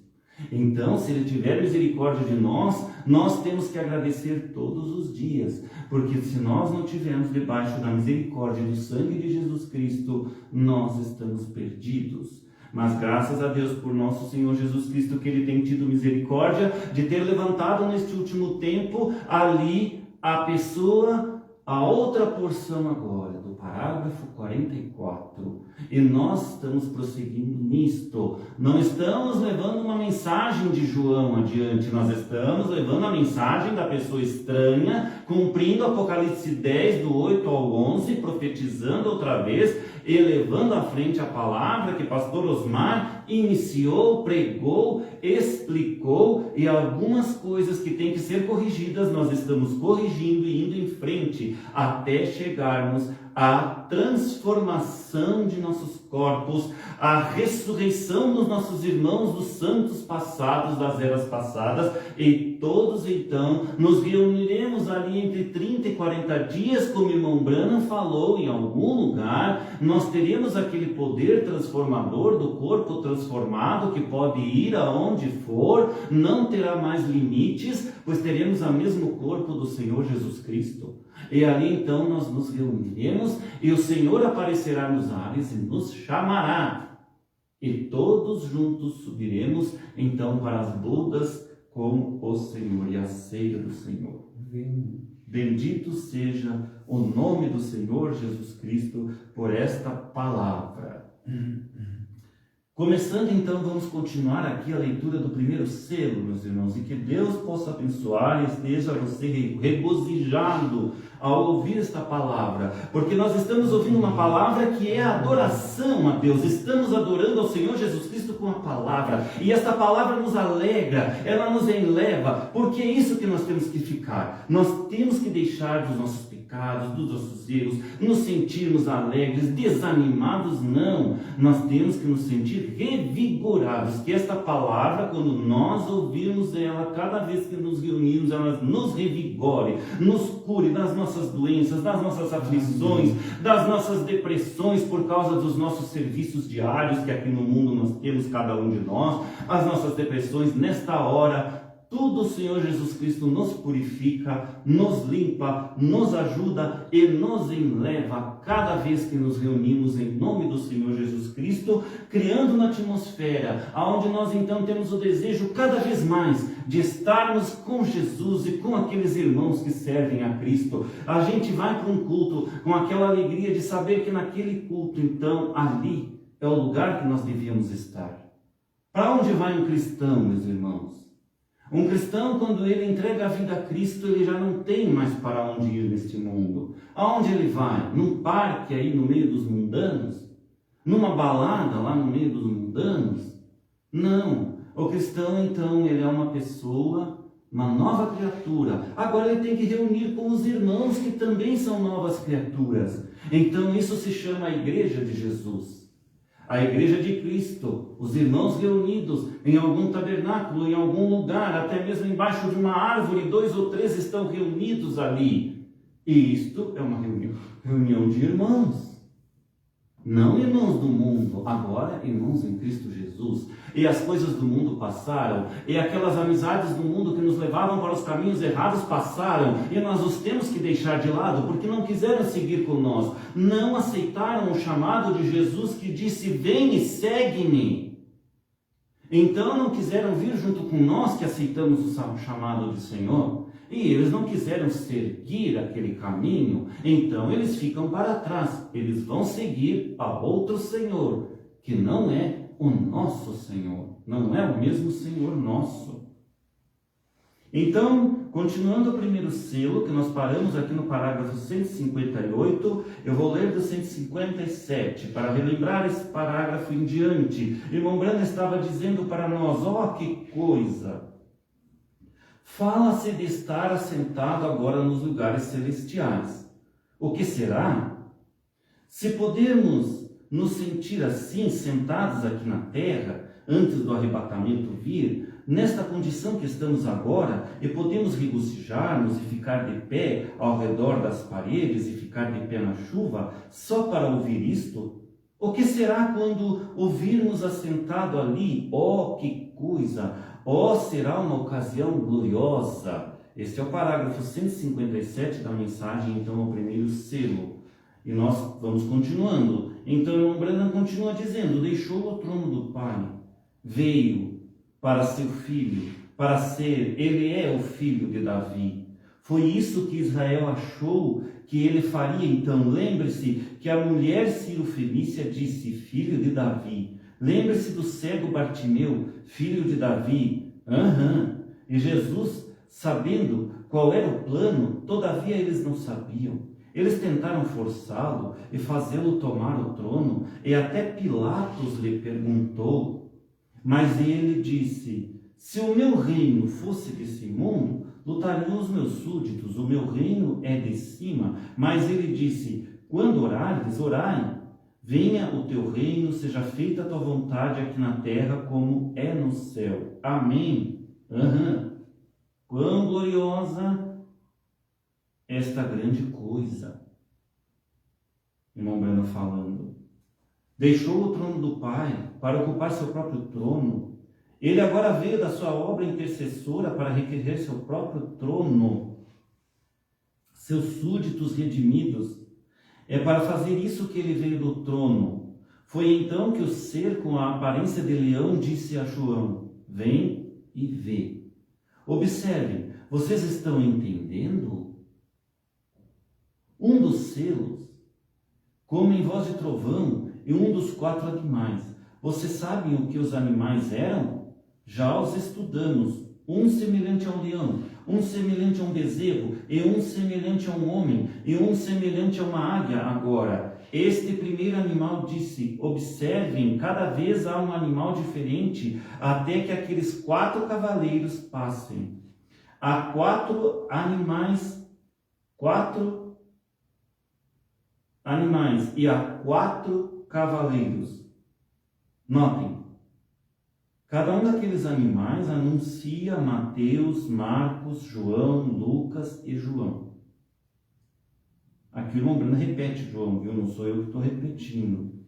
Então, se Ele tiver misericórdia de nós, nós temos que agradecer todos os dias. Porque se nós não tivermos debaixo da misericórdia do sangue de Jesus Cristo, nós estamos perdidos. Mas graças a Deus por nosso Senhor Jesus Cristo, que Ele tem tido misericórdia de ter levantado neste último tempo ali a pessoa, a outra porção agora, do parágrafo 44. E nós estamos prosseguindo nisto. Não estamos levando uma mensagem de João adiante, nós estamos levando a mensagem da pessoa estranha, cumprindo Apocalipse 10, do 8 ao 11, profetizando outra vez, elevando à frente a palavra que pastor Osmar iniciou, pregou, explicou, e algumas coisas que têm que ser corrigidas nós estamos corrigindo e indo em frente até chegarmos à transformação de nossos corpos, à ressurreição dos nossos irmãos dos santos passados, das eras passadas, e todos então nos reuniremos ali entre 30 e 40 dias, como o irmão Branham falou em algum lugar. Nós teremos aquele poder transformador do corpo transformado que pode ir aonde for, não terá mais limites, pois teremos o mesmo corpo do Senhor Jesus Cristo. E ali então nós nos reuniremos e o Senhor aparecerá nos ares e nos chamará. E todos juntos subiremos então para as bodas com o Senhor e a ceia do Senhor. Bendito seja o nome do Senhor Jesus Cristo por esta palavra. Começando então, vamos continuar aqui a leitura do primeiro selo, meus irmãos, e que Deus possa abençoar e esteja você regozijado ao ouvir esta palavra, porque nós estamos ouvindo uma palavra que é a adoração a Deus, estamos adorando ao Senhor Jesus Cristo com a palavra, e esta palavra nos alegra, ela nos eleva, porque é isso que nós temos que ficar, nós temos que deixar dos nossos pecados, pecados, dos nossos erros, nos sentirmos alegres, desanimados, não. Nós temos que nos sentir revigorados, que esta palavra, quando nós ouvirmos ela, cada vez que nos reunirmos, ela nos revigore, nos cure das nossas doenças, das nossas aflições, das nossas depressões por causa dos nossos serviços diários, que aqui no mundo nós temos, cada um de nós, as nossas depressões. Nesta hora, tudo o Senhor Jesus Cristo nos purifica, nos limpa, nos ajuda e nos enleva cada vez que nos reunimos em nome do Senhor Jesus Cristo, criando uma atmosfera onde nós então temos o desejo cada vez mais de estarmos com Jesus e com aqueles irmãos que servem a Cristo. A gente vai para um culto com aquela alegria de saber que naquele culto, então, ali é o lugar que nós devíamos estar. Para onde vai um cristão, meus irmãos? Um cristão, quando ele entrega a vida a Cristo, ele já não tem mais para onde ir neste mundo. Aonde ele vai? Num parque aí no meio dos mundanos? Numa balada lá no meio dos mundanos? Não. O cristão, então, ele é uma pessoa, uma nova criatura. Agora ele tem que reunir com os irmãos que também são novas criaturas. Então isso se chama a Igreja de Jesus. A Igreja de Cristo, os irmãos reunidos em algum tabernáculo, em algum lugar, até mesmo embaixo de uma árvore, 2 ou 3 estão reunidos ali. E isto é uma reunião de irmãos. Não irmãos do mundo, agora irmãos em Cristo Jesus. E as coisas do mundo passaram, e aquelas amizades do mundo que nos levavam para os caminhos errados passaram, e nós os temos que deixar de lado, porque não quiseram seguir com nós, não aceitaram o chamado de Jesus que disse: vem e segue-me. Então não quiseram vir junto com nós que aceitamos o chamado do Senhor, e eles não quiseram seguir aquele caminho, então eles ficam para trás, eles vão seguir a outro Senhor, que não é o nosso Senhor, não é o mesmo Senhor nosso. Então, continuando o primeiro selo, que nós paramos aqui no parágrafo 158, eu vou ler do 157, para relembrar esse parágrafo em diante. Irmão Branham estava dizendo para nós: ó, que coisa! Fala-se de estar assentado agora nos lugares celestiais. O que será? Se podemos nos sentir assim, sentados aqui na terra, antes do arrebatamento vir, nesta condição que estamos agora, e podemos regozijar-nos e ficar de pé ao redor das paredes e ficar de pé na chuva, só para ouvir isto? O que será quando ouvirmos assentado ali? Oh, que coisa! Oh, será uma ocasião gloriosa! Este é o parágrafo 157 da mensagem, então, ao primeiro selo. E nós vamos continuando. Então, o irmão Branham continua dizendo: deixou o trono do Pai, veio para seu filho, para ser, ele é o filho de Davi. Foi isso que Israel achou que ele faria. Então, lembre-se que a mulher Ciro-fenícia disse: filho de Davi. Lembre-se do cego Bartimeu, filho de Davi. E Jesus, sabendo qual era o plano, todavia eles não sabiam. Eles tentaram forçá-lo e fazê-lo tomar o trono, e até Pilatos lhe perguntou. Mas ele disse: se o meu reino fosse desse mundo, lutariam os meus súditos, o meu reino é de cima. Mas ele disse: quando orares, orai. Venha o teu reino, seja feita a tua vontade aqui na terra como é no céu. Amém. Quão gloriosa esta grande coisa. Irmão Branham falando. Deixou o trono do Pai para ocupar seu próprio trono. Ele agora veio da sua obra intercessora para requerer seu próprio trono. Seus súditos redimidos. É para fazer isso que ele veio do trono. Foi então que o ser com a aparência de leão disse a João: vem e vê. Observem, vocês estão entendendo? Um dos selos, como em voz de trovão, e um dos 4 animais. Vocês sabem o que os animais eram? Já os estudamos. Um semelhante a um leão, um semelhante a um bezerro, e um semelhante a um homem, e um semelhante a uma águia. Agora, este primeiro animal disse: observem, cada vez há um animal diferente, até que aqueles 4 cavaleiros passem. Há 4 animais, 4 animais e a 4 cavaleiros. Notem, cada um daqueles animais anuncia Mateus, Marcos, João, Lucas e João. Aqui o irmão Brando repete João, viu? Não sou eu que estou repetindo.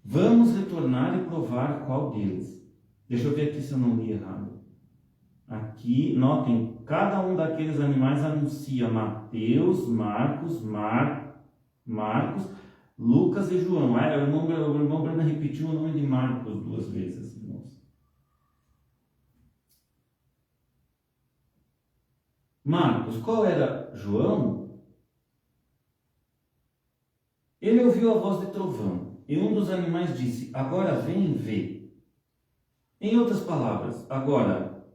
Vamos retornar e provar qual deles. Deixa eu ver aqui se eu não li errado. Aqui, notem, cada um daqueles animais anuncia Mateus, Marcos, Lucas e João. O irmão Brando repetiu o nome de Marcos 2 vezes, irmãos. Marcos, qual era João? Ele ouviu a voz de trovão, e um dos animais disse: agora vem e vê. Em outras palavras, agora,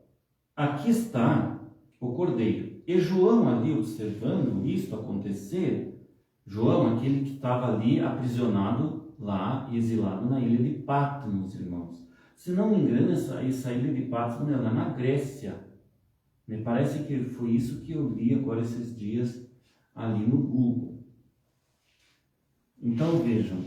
aqui está o cordeiro. E João ali observando isto acontecer, João, aquele que estava ali aprisionado lá e exilado na ilha de Patmos, irmãos. Se não me engano, essa ilha de Patmos era na Grécia. Me parece que foi isso que eu li agora esses dias ali no Google. Então vejam.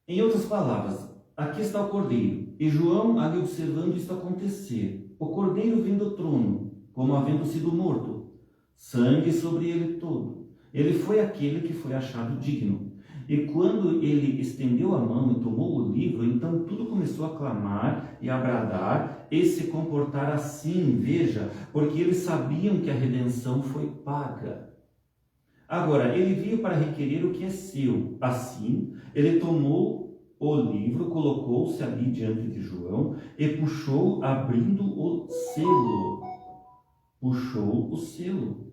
Em outras palavras, aqui está o cordeiro. E João ali observando isto acontecer. O cordeiro vem do trono, como havendo sido morto. Sangue sobre ele todo. Ele foi aquele que foi achado digno. E quando ele estendeu a mão e tomou o livro, então tudo começou a clamar e a bradar e se comportar assim, veja, porque eles sabiam que a redenção foi paga. Agora, ele veio para requerer o que é seu. Assim, ele tomou o livro, colocou-se ali diante de João e puxou, abrindo o selo. Puxou o selo.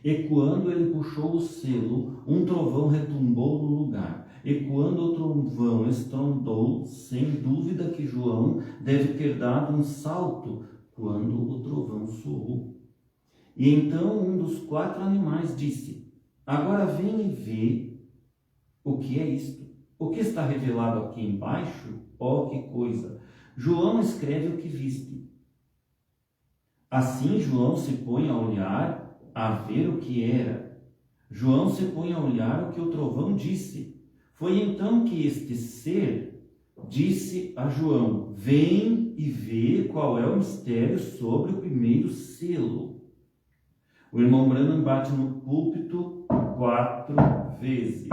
E quando ele puxou o selo, um trovão retumbou no lugar. E quando o trovão estrondou, sem dúvida que João deve ter dado um salto quando o trovão soou. E então um dos 4 animais disse: agora vem e vê o que é isto. O que está revelado aqui embaixo? Oh, que coisa! João escreve o que viste. Assim João se põe a olhar, a ver o que era. João se põe a olhar o que o trovão disse. Foi então que este ser disse a João: vem e vê qual é o mistério sobre o primeiro selo. O irmão Branham bate no púlpito 4 vezes.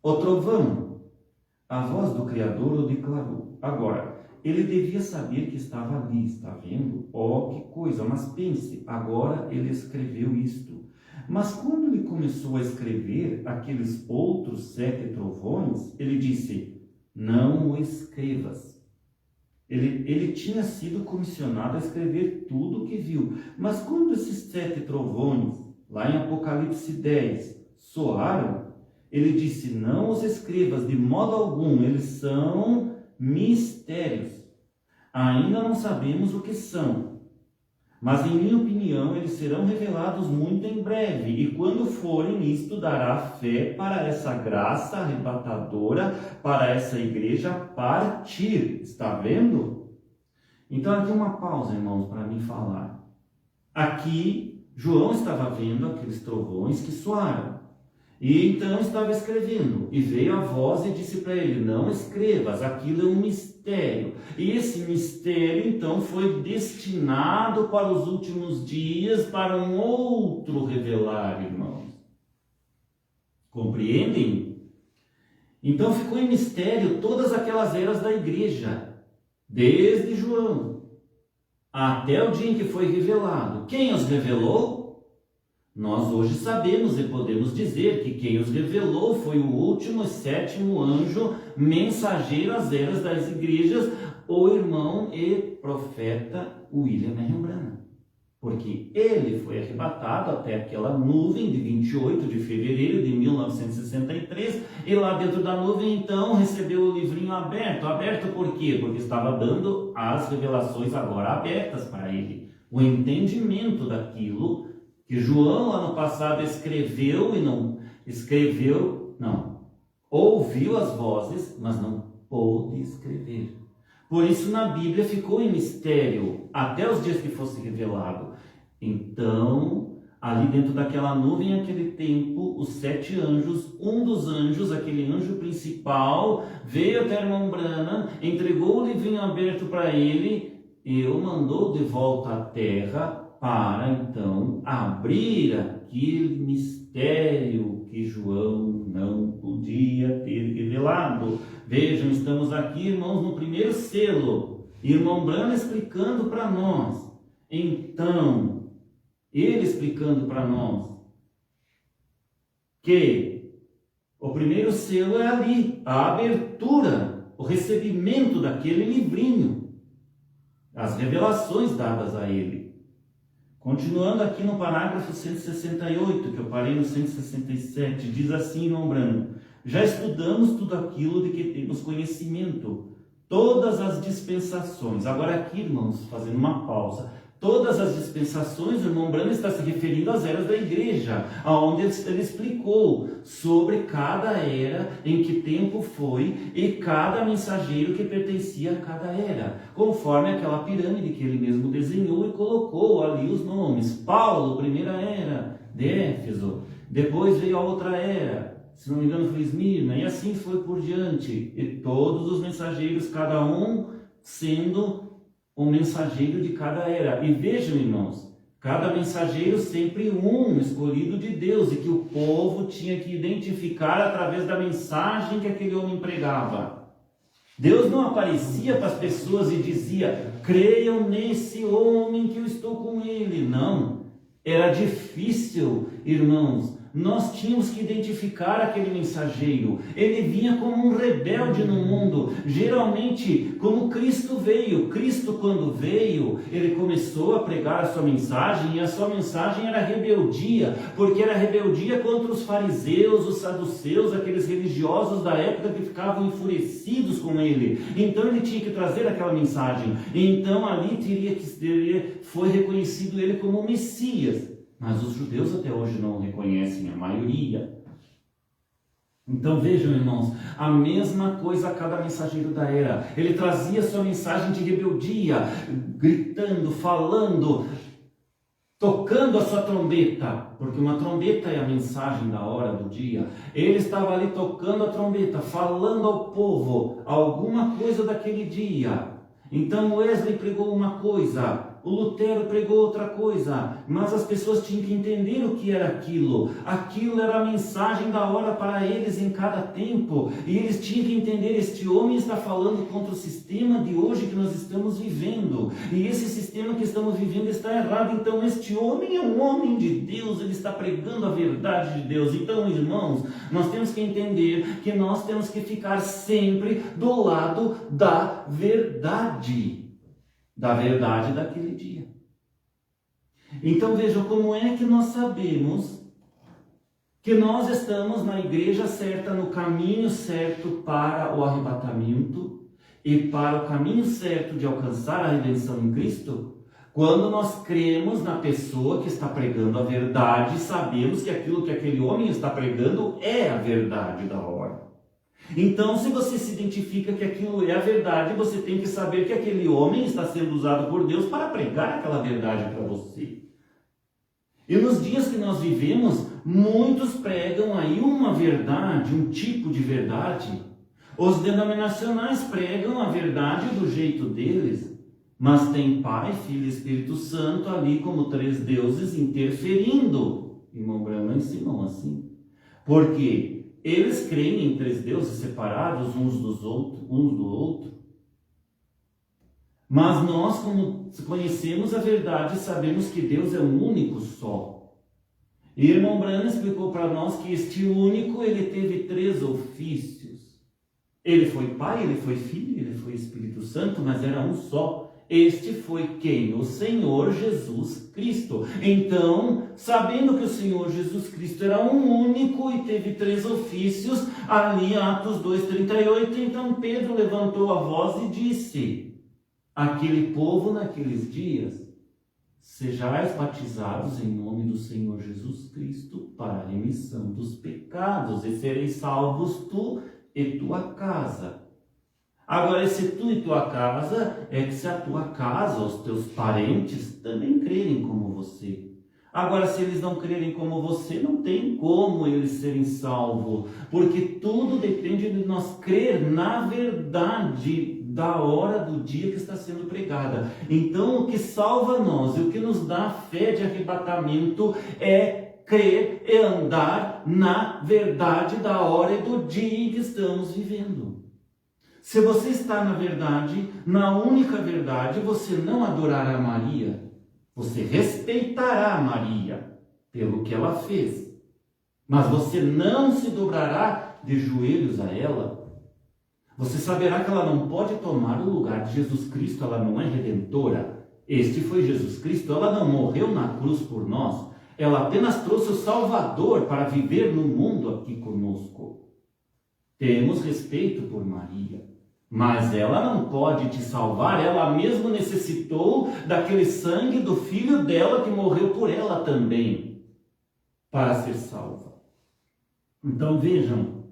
O trovão, a voz do Criador o declarou. Agora, ele devia saber que estava ali, está vendo? Oh, que coisa! Mas pense, agora ele escreveu isto. Mas quando ele começou a escrever aqueles outros 7 trovões, ele disse: não o escrevas. Ele tinha sido comissionado a escrever tudo o que viu. Mas quando esses 7 trovões, lá em Apocalipse 10, soaram, ele disse: não os escrevas de modo algum, eles são mistérios. Ainda não sabemos o que são, mas em minha opinião eles serão revelados muito em breve. E quando forem, isto dará fé para essa graça arrebatadora, para essa igreja partir. Está vendo? Então aqui uma pausa, irmãos, para mim falar. Aqui João estava vendo aqueles trovões que soaram. E então estava escrevendo, e veio a voz e disse para ele: não escrevas, aquilo é um mistério. E esse mistério então foi destinado para os últimos dias, para um outro revelar, irmãos. Compreendem? Então ficou em mistério todas aquelas eras da igreja, desde João até o dia em que foi revelado. Quem os revelou? Nós hoje sabemos e podemos dizer que quem os revelou foi o último e 7º anjo, mensageiro às eras das igrejas, o irmão e profeta William Marion Branham. Porque ele foi arrebatado até aquela nuvem de 28 de fevereiro de 1963, e lá dentro da nuvem então recebeu o livrinho aberto. Aberto por quê? Porque estava dando as revelações agora abertas para ele. O entendimento daquilo que João lá no passado ouviu as vozes, mas não pôde escrever. Por isso na Bíblia ficou em mistério, até os dias que fosse revelado. Então, ali dentro daquela nuvem, naquele tempo, os 7 anjos, um dos anjos, aquele anjo principal, veio até o irmão Branham, entregou o livrinho aberto para ele e o mandou de volta à terra para, então, abrir aquele mistério que João não podia ter revelado. Vejam, estamos aqui, irmãos, no primeiro selo. Irmão Branham explicando para nós. Então, ele explicando para nós que o primeiro selo é ali, a abertura, o recebimento daquele livrinho, as revelações dadas a ele. Continuando aqui no parágrafo 168, que eu parei no 167, diz assim, irmão Branham: já estudamos tudo aquilo de que temos conhecimento, todas as dispensações. Agora aqui, irmãos, fazendo uma pausa, todas as dispensações, o irmão Branham está se referindo às eras da igreja, onde ele explicou sobre cada era, em que tempo foi, e cada mensageiro que pertencia a cada era, conforme aquela pirâmide que ele mesmo desenhou e colocou ali os nomes. Paulo, primeira era de Éfeso, depois veio a outra era, se não me engano foi Esmirna, e assim foi por diante, e todos os mensageiros, cada um sendo um mensageiro de cada era. E vejam, irmãos, cada mensageiro sempre um escolhido de Deus, e que o povo tinha que identificar através da mensagem que aquele homem pregava. Deus não aparecia para as pessoas e dizia: creiam nesse homem que eu estou com ele. Não, era difícil, irmãos. Nós tínhamos que identificar aquele mensageiro. Ele vinha como um rebelde no mundo, geralmente como Cristo veio. Cristo, quando veio, ele começou a pregar a sua mensagem, e a sua mensagem era rebeldia, porque era rebeldia contra os fariseus, os saduceus, aqueles religiosos da época que ficavam enfurecidos com ele. Então ele tinha que trazer aquela mensagem. Então ali foi reconhecido ele como o Messias. Mas os judeus até hoje não o reconhecem, a maioria. Então vejam, irmãos, a mesma coisa a cada mensageiro da era. Ele trazia sua mensagem de rebeldia, gritando, falando, tocando a sua trombeta, porque uma trombeta é a mensagem da hora do dia. Ele estava ali tocando a trombeta, falando ao povo alguma coisa daquele dia. Então Wesley pregou uma coisa, o Lutero pregou outra coisa, mas as pessoas tinham que entender o que era aquilo. Aquilo era a mensagem da hora para eles em cada tempo, e eles tinham que entender: este homem está falando contra o sistema de hoje que nós estamos vivendo, e esse sistema que estamos vivendo está errado. Então este homem é um homem de Deus, ele está pregando a verdade de Deus. Então, irmãos, nós temos que entender que nós temos que ficar sempre do lado da verdade daquele dia. Então vejam como é que nós sabemos que nós estamos na igreja certa, no caminho certo para o arrebatamento e para o caminho certo de alcançar a redenção em Cristo. Quando nós cremos na pessoa que está pregando a verdade, sabemos que aquilo que aquele homem está pregando é a verdade da hora. Então, se você se identifica que aquilo é a verdade, você tem que saber que aquele homem está sendo usado por Deus para pregar aquela verdade para você. E nos dias que nós vivemos, muitos pregam aí uma verdade, um tipo de verdade. Os denominacionais pregam a verdade do jeito deles, mas tem Pai, Filho e Espírito Santo ali como 3 deuses interferindo. Irmão Branham ensinou assim. Por quê? Eles creem em 3 deuses separados uns do outro. Mas nós, como conhecemos a verdade, sabemos que Deus é um único só. E o irmão Branham explicou para nós que este único, ele teve 3 ofícios. Ele foi Pai, ele foi Filho, ele foi Espírito Santo, mas era um só. Este foi quem? O Senhor Jesus Cristo. Então, sabendo que o Senhor Jesus Cristo era um único e teve 3 ofícios, ali Atos 2,38, então Pedro levantou a voz e disse: aquele povo naqueles dias: sejais batizados em nome do Senhor Jesus Cristo para a remissão dos pecados, e sereis salvos tu e tua casa. Agora, se tu e tua casa, é que se a tua casa, os teus parentes também crerem como você. Agora, se eles não crerem como você, não tem como eles serem salvos, porque tudo depende de nós crer na verdade da hora do dia que está sendo pregada. Então, o que salva nós e o que nos dá fé de arrebatamento é crer e andar na verdade da hora e do dia em que estamos vivendo. Se você está na verdade, na única verdade, você não adorará Maria. Você respeitará Maria pelo que ela fez, mas você não se dobrará de joelhos a ela. Você saberá que ela não pode tomar o lugar de Jesus Cristo, ela não é redentora. Este foi Jesus Cristo, ela não morreu na cruz por nós, ela apenas trouxe o Salvador para viver no mundo aqui conosco. Temos respeito por Maria. Mas ela não pode te salvar, ela mesma necessitou daquele sangue do filho dela que morreu por ela também, para ser salva. Então vejam,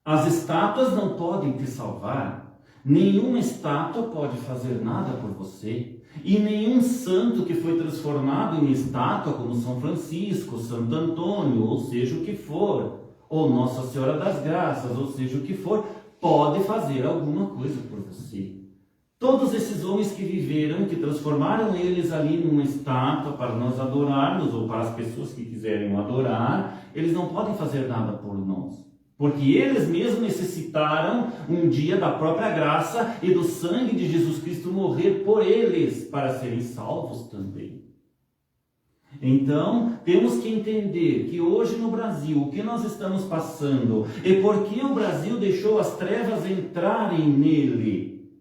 as estátuas não podem te salvar, nenhuma estátua pode fazer nada por você, e nenhum santo que foi transformado em estátua, como São Francisco, Santo Antônio, ou seja o que for, ou Nossa Senhora das Graças, ou seja o que for, pode fazer alguma coisa por você. Todos esses homens que viveram, que transformaram eles ali numa estátua para nós adorarmos, ou para as pessoas que quiserem adorar, eles não podem fazer nada por nós. Porque eles mesmos necessitaram um dia da própria graça e do sangue de Jesus Cristo morrer por eles, para serem salvos também. Então, temos que entender que hoje no Brasil, o que nós estamos passando e por que o Brasil deixou as trevas entrarem nele.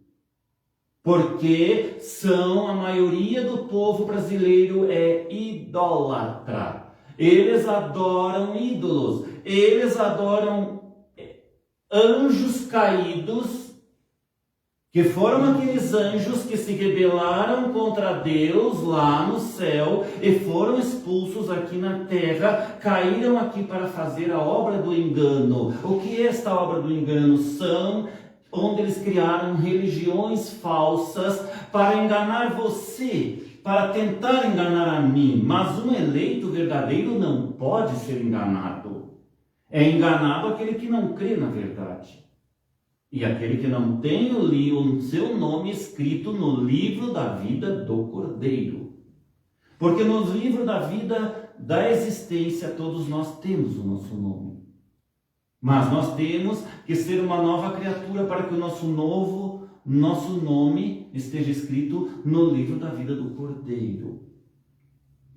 Porque a maioria do povo brasileiro é idólatra. Eles adoram ídolos, eles adoram anjos caídos, que foram aqueles anjos que se rebelaram contra Deus lá no céu e foram expulsos aqui na terra, caíram aqui para fazer a obra do engano. O que é esta obra do engano? São onde eles criaram religiões falsas para enganar você, para tentar enganar a mim. Mas um eleito verdadeiro não pode ser enganado. É enganado aquele que não crê na verdade. E aquele que não tem o seu nome escrito no livro da vida do Cordeiro. Porque no livro da vida da existência todos nós temos o nosso nome. Mas nós temos que ser uma nova criatura para que o nosso nome esteja escrito no livro da vida do Cordeiro.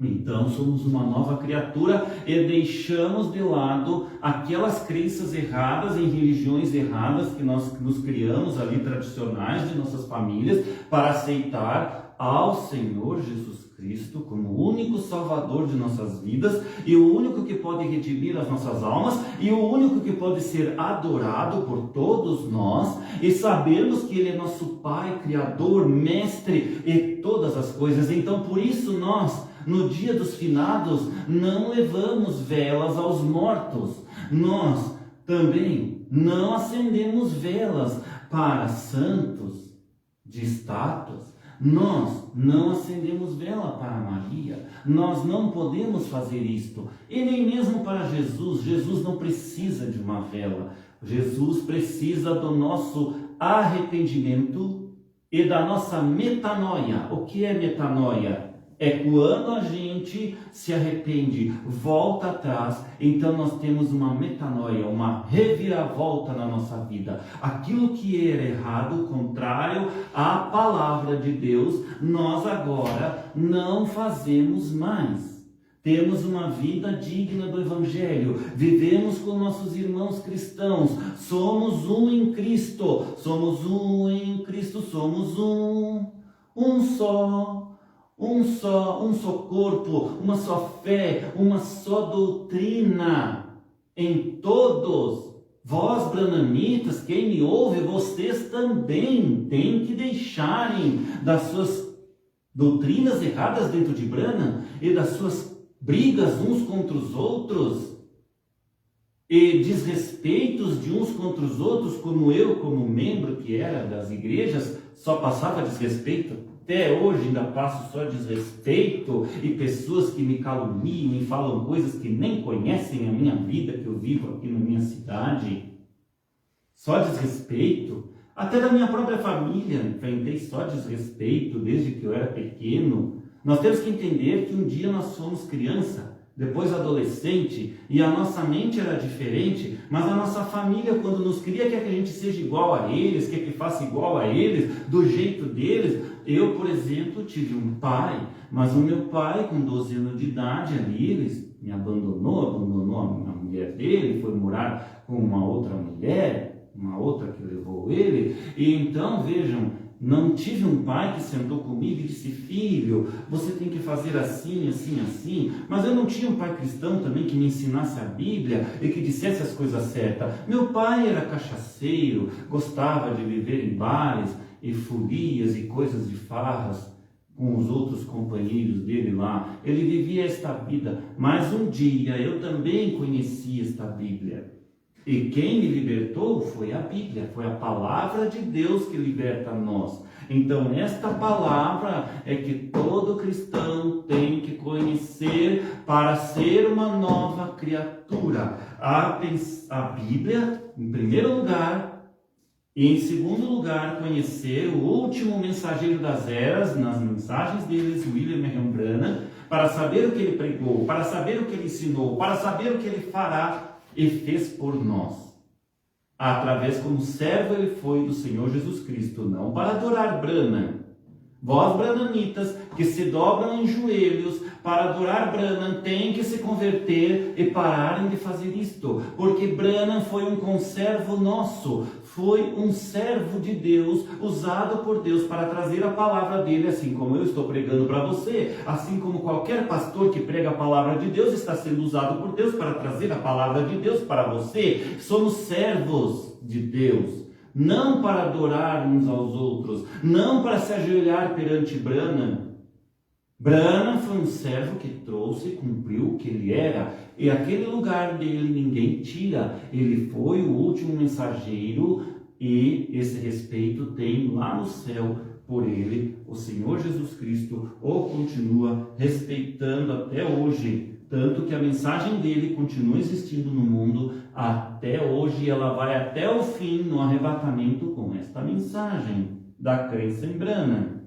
Então somos uma nova criatura e deixamos de lado aquelas crenças erradas em religiões erradas que nós nos criamos ali, tradicionais de nossas famílias, para aceitar ao Senhor Jesus Cristo como o único Salvador de nossas vidas e o único que pode redimir as nossas almas e o único que pode ser adorado por todos nós, e sabemos que Ele é nosso Pai, Criador, Mestre e todas as coisas. Então por isso nós, no dia dos finados, não levamos velas aos mortos. Nós também não acendemos velas para santos de estátuas. Nós não acendemos vela para Maria. Nós não podemos fazer isto. E nem mesmo para Jesus. Jesus não precisa de uma vela. Jesus precisa do nosso arrependimento e da nossa metanoia. O que é metanoia? É quando a gente se arrepende, volta atrás, então nós temos uma metanoia, uma reviravolta na nossa vida. Aquilo que era errado, contrário à palavra de Deus, nós agora não fazemos mais. Temos uma vida digna do Evangelho, vivemos com nossos irmãos cristãos, somos um em Cristo, somos um só corpo, uma só fé, uma só doutrina em todos. Vós, branamitas, quem me ouve, vocês também têm que deixarem das suas doutrinas erradas dentro de Branham e das suas brigas uns contra os outros. e desrespeitos de uns contra os outros, como eu, como membro que era das igrejas, só passava desrespeito. Até hoje ainda passo só desrespeito e pessoas que me caluniam e falam coisas que nem conhecem a minha vida que eu vivo aqui na minha cidade. Só desrespeito. Até da minha própria família enfrentei só desrespeito desde que eu era pequeno. Nós temos que entender que um dia nós fomos criança, depois adolescente, e a nossa mente era diferente, mas a nossa família, quando nos cria, quer que a gente seja igual a eles, quer que faça igual a eles, do jeito deles. Eu, por exemplo, tive um pai, mas o meu pai, com 12 anos de idade, ali, ele me abandonou a mulher dele, foi morar com uma outra mulher, uma outra que levou ele, e então, vejam, não tive um pai que sentou comigo e disse: filho, você tem que fazer assim, assim, assim. Mas eu não tinha um pai cristão também que me ensinasse a Bíblia e que dissesse as coisas certas. Meu pai era cachaceiro, gostava de viver em bares e folias e coisas de farras com os outros companheiros dele lá. Ele vivia esta vida, mas um dia eu também conheci esta Bíblia. E quem me libertou foi a Bíblia, foi a palavra de Deus que liberta nós. Então, esta palavra é que todo cristão tem que conhecer para ser uma nova criatura. A Bíblia, em primeiro lugar, e em segundo lugar, conhecer o último mensageiro das eras, nas mensagens deles, William Marion Branham, para saber o que ele pregou, para saber o que ele ensinou, para saber o que ele fará e fez por nós. Através como servo ele foi do Senhor Jesus Cristo, não para adorar Branham. Vós, branhamitas, que se dobram em joelhos para adorar Branham, têm que se converter e pararem de fazer isto, porque Branham foi um conservo nosso, foi um servo de Deus, usado por Deus para trazer a palavra dele, assim como eu estou pregando para você, assim como qualquer pastor que prega a palavra de Deus está sendo usado por Deus para trazer a palavra de Deus para você. Somos servos de Deus. Não para adorar uns aos outros, não para se ajoelhar perante Branham. Branham foi um servo que trouxe e cumpriu o que ele era, e aquele lugar dele ninguém tira. Ele foi o último mensageiro, e esse respeito tem lá no céu por ele. O Senhor Jesus Cristo o continua respeitando até hoje. Tanto que a mensagem dele continua existindo no mundo até hoje, e ela vai até o fim no arrebatamento com esta mensagem da crença em Branham.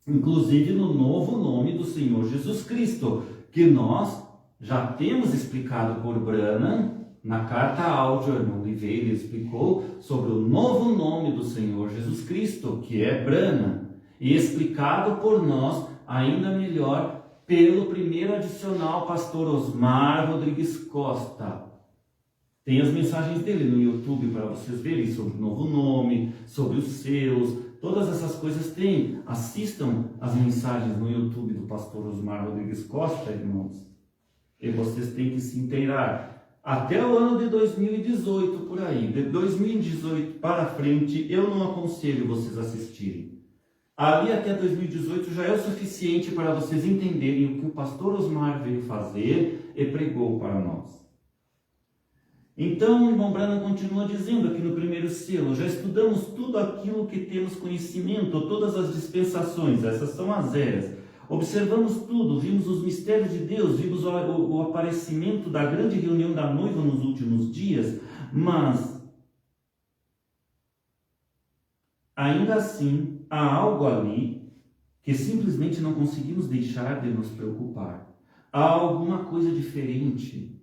Inclusive no novo nome do Senhor Jesus Cristo, que nós já temos explicado por Branham na carta áudio. No Oliveira ele explicou sobre o novo nome do Senhor Jesus Cristo, que é Branham, e explicado por nós ainda melhor pelo primeiro adicional, pastor Osmar Rodrigues Costa. Tem as mensagens dele no YouTube para vocês verem sobre o novo nome, sobre os seus, todas essas coisas tem. Assistam as mensagens no YouTube do pastor Osmar Rodrigues Costa, irmãos. E vocês têm que se inteirar. Até o ano de 2018, por aí, de 2018 para frente, eu não aconselho vocês assistirem. Ali até 2018 já é o suficiente para vocês entenderem o que o pastor Osmar veio fazer e pregou para nós. Então, o irmão Branham continua dizendo aqui no primeiro selo: já estudamos tudo aquilo que temos conhecimento, todas as dispensações, essas são as eras. Observamos tudo, vimos os mistérios de Deus, vimos o aparecimento da grande reunião da noiva nos últimos dias, mas ainda assim, há algo ali que simplesmente não conseguimos deixar de nos preocupar. Há alguma coisa diferente.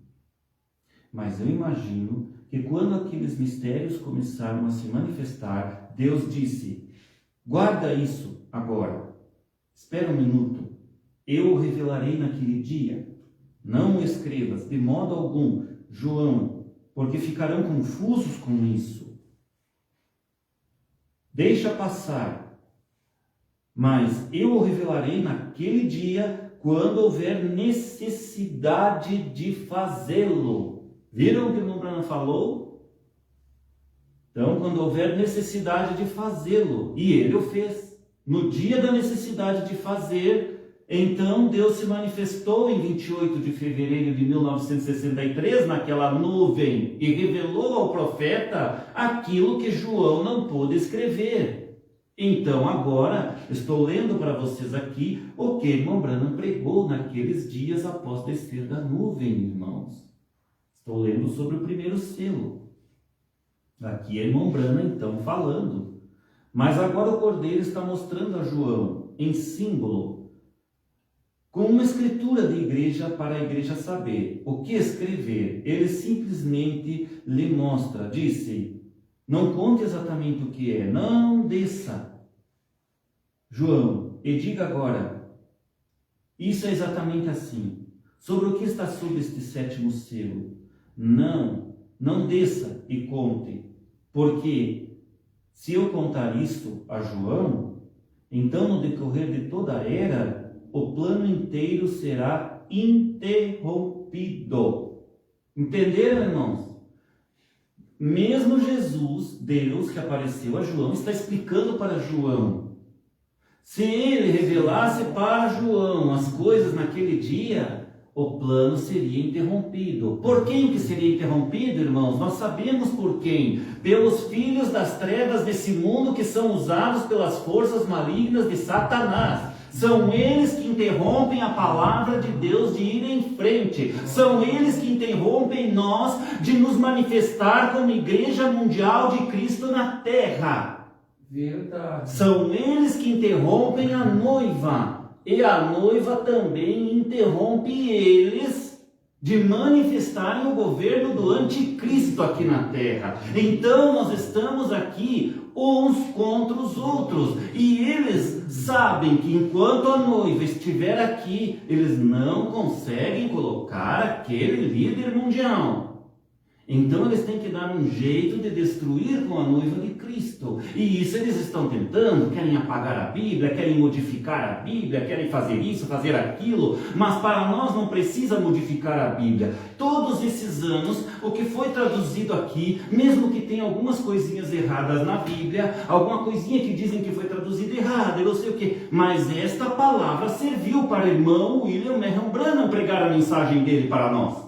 Mas eu imagino que quando aqueles mistérios começaram a se manifestar, Deus disse: guarda isso agora. Espera um minuto. Eu o revelarei naquele dia. Não o escrevas de modo algum, João, porque ficarão confusos com isso. Deixa passar, mas eu o revelarei naquele dia, quando houver necessidade de fazê-lo. Viram o que o irmão Branham falou? Então, quando houver necessidade de fazê-lo, e ele o fez. No dia da necessidade de fazer, Então Deus se manifestou em 28 de fevereiro de 1963 naquela nuvem e revelou ao profeta aquilo que João não pôde escrever. Então agora estou lendo para vocês aqui o que irmão Branham pregou naqueles dias após descer da nuvem, irmãos. Estou lendo sobre o primeiro selo. Aqui é irmão Branham então falando. Mas agora o Cordeiro está mostrando a João em símbolo, com uma escritura de igreja para a igreja saber o que escrever. Ele simplesmente lhe mostra, disse, não conte exatamente o que é, não desça, João, e diga agora, isso é exatamente assim, sobre o que está sob este sétimo selo. Não desça e conte, porque se eu contar isso a João, então no decorrer de toda a era, o plano inteiro será interrompido. Entenderam, irmãos? Mesmo Jesus, Deus, que apareceu a João, está explicando para João. Se ele revelasse para João as coisas naquele dia, o plano seria interrompido. Por quem que seria interrompido, irmãos? Nós sabemos por quem. Pelos filhos das trevas desse mundo que são usados pelas forças malignas de Satanás. São eles que interrompem a palavra de Deus de ir em frente. São eles que interrompem nós de nos manifestar como igreja mundial de Cristo na terra. Verdade. São eles que interrompem a noiva. E a noiva também interrompe eles de manifestarem o governo do anticristo aqui na terra. Então nós estamos aqui uns contra os outros. E eles sabem que enquanto a noiva estiver aqui, eles não conseguem colocar aquele líder mundial. Então eles têm que dar um jeito de destruir com a noiva de Cristo. E isso eles estão tentando, querem apagar a Bíblia, querem modificar a Bíblia, querem fazer isso, fazer aquilo. Mas para nós não precisa modificar a Bíblia. Todos esses anos, o que foi traduzido aqui, mesmo que tenha algumas coisinhas erradas na Bíblia, alguma coisinha que dizem que foi traduzida errada, eu não sei o que, mas esta palavra serviu para o irmão William Marion Branham pregar a mensagem dele para nós.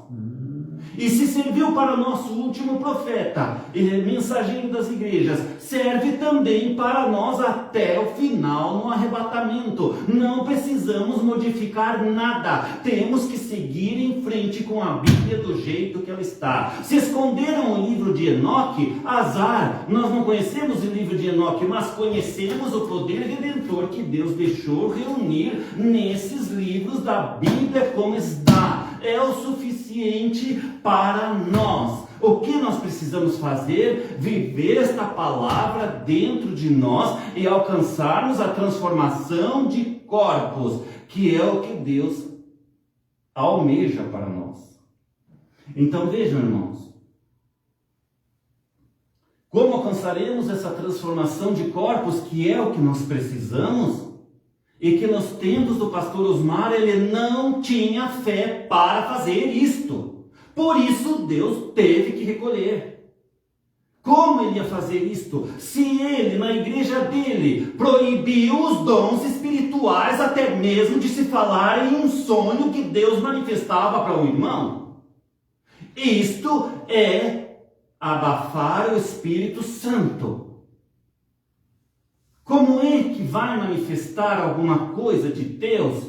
E se serviu para o nosso último profeta, mensageiro das igrejas, serve também para nós até o final no arrebatamento. Não precisamos modificar nada. Temos que seguir em frente com a Bíblia do jeito que ela está. Se esconderam o livro de Enoque, azar. Nós não conhecemos o livro de Enoque, mas conhecemos o poder redentor que Deus deixou reunir nesses livros da Bíblia como está. É o suficiente para nós. O que nós precisamos fazer? Viver esta palavra dentro de nós e alcançarmos a transformação de corpos, que é o que Deus almeja para nós. Então vejam, irmãos, como alcançaremos essa transformação de corpos, que é o que nós precisamos? E que nos tempos do pastor Osmar ele não tinha fé para fazer isto. Por isso Deus teve que recolher. Como ele ia fazer isto? Se ele, na igreja dele, proibiu os dons espirituais até mesmo de se falar em um sonho que Deus manifestava para um irmão. Isto é abafar o Espírito Santo. Como é que vai manifestar alguma coisa de Deus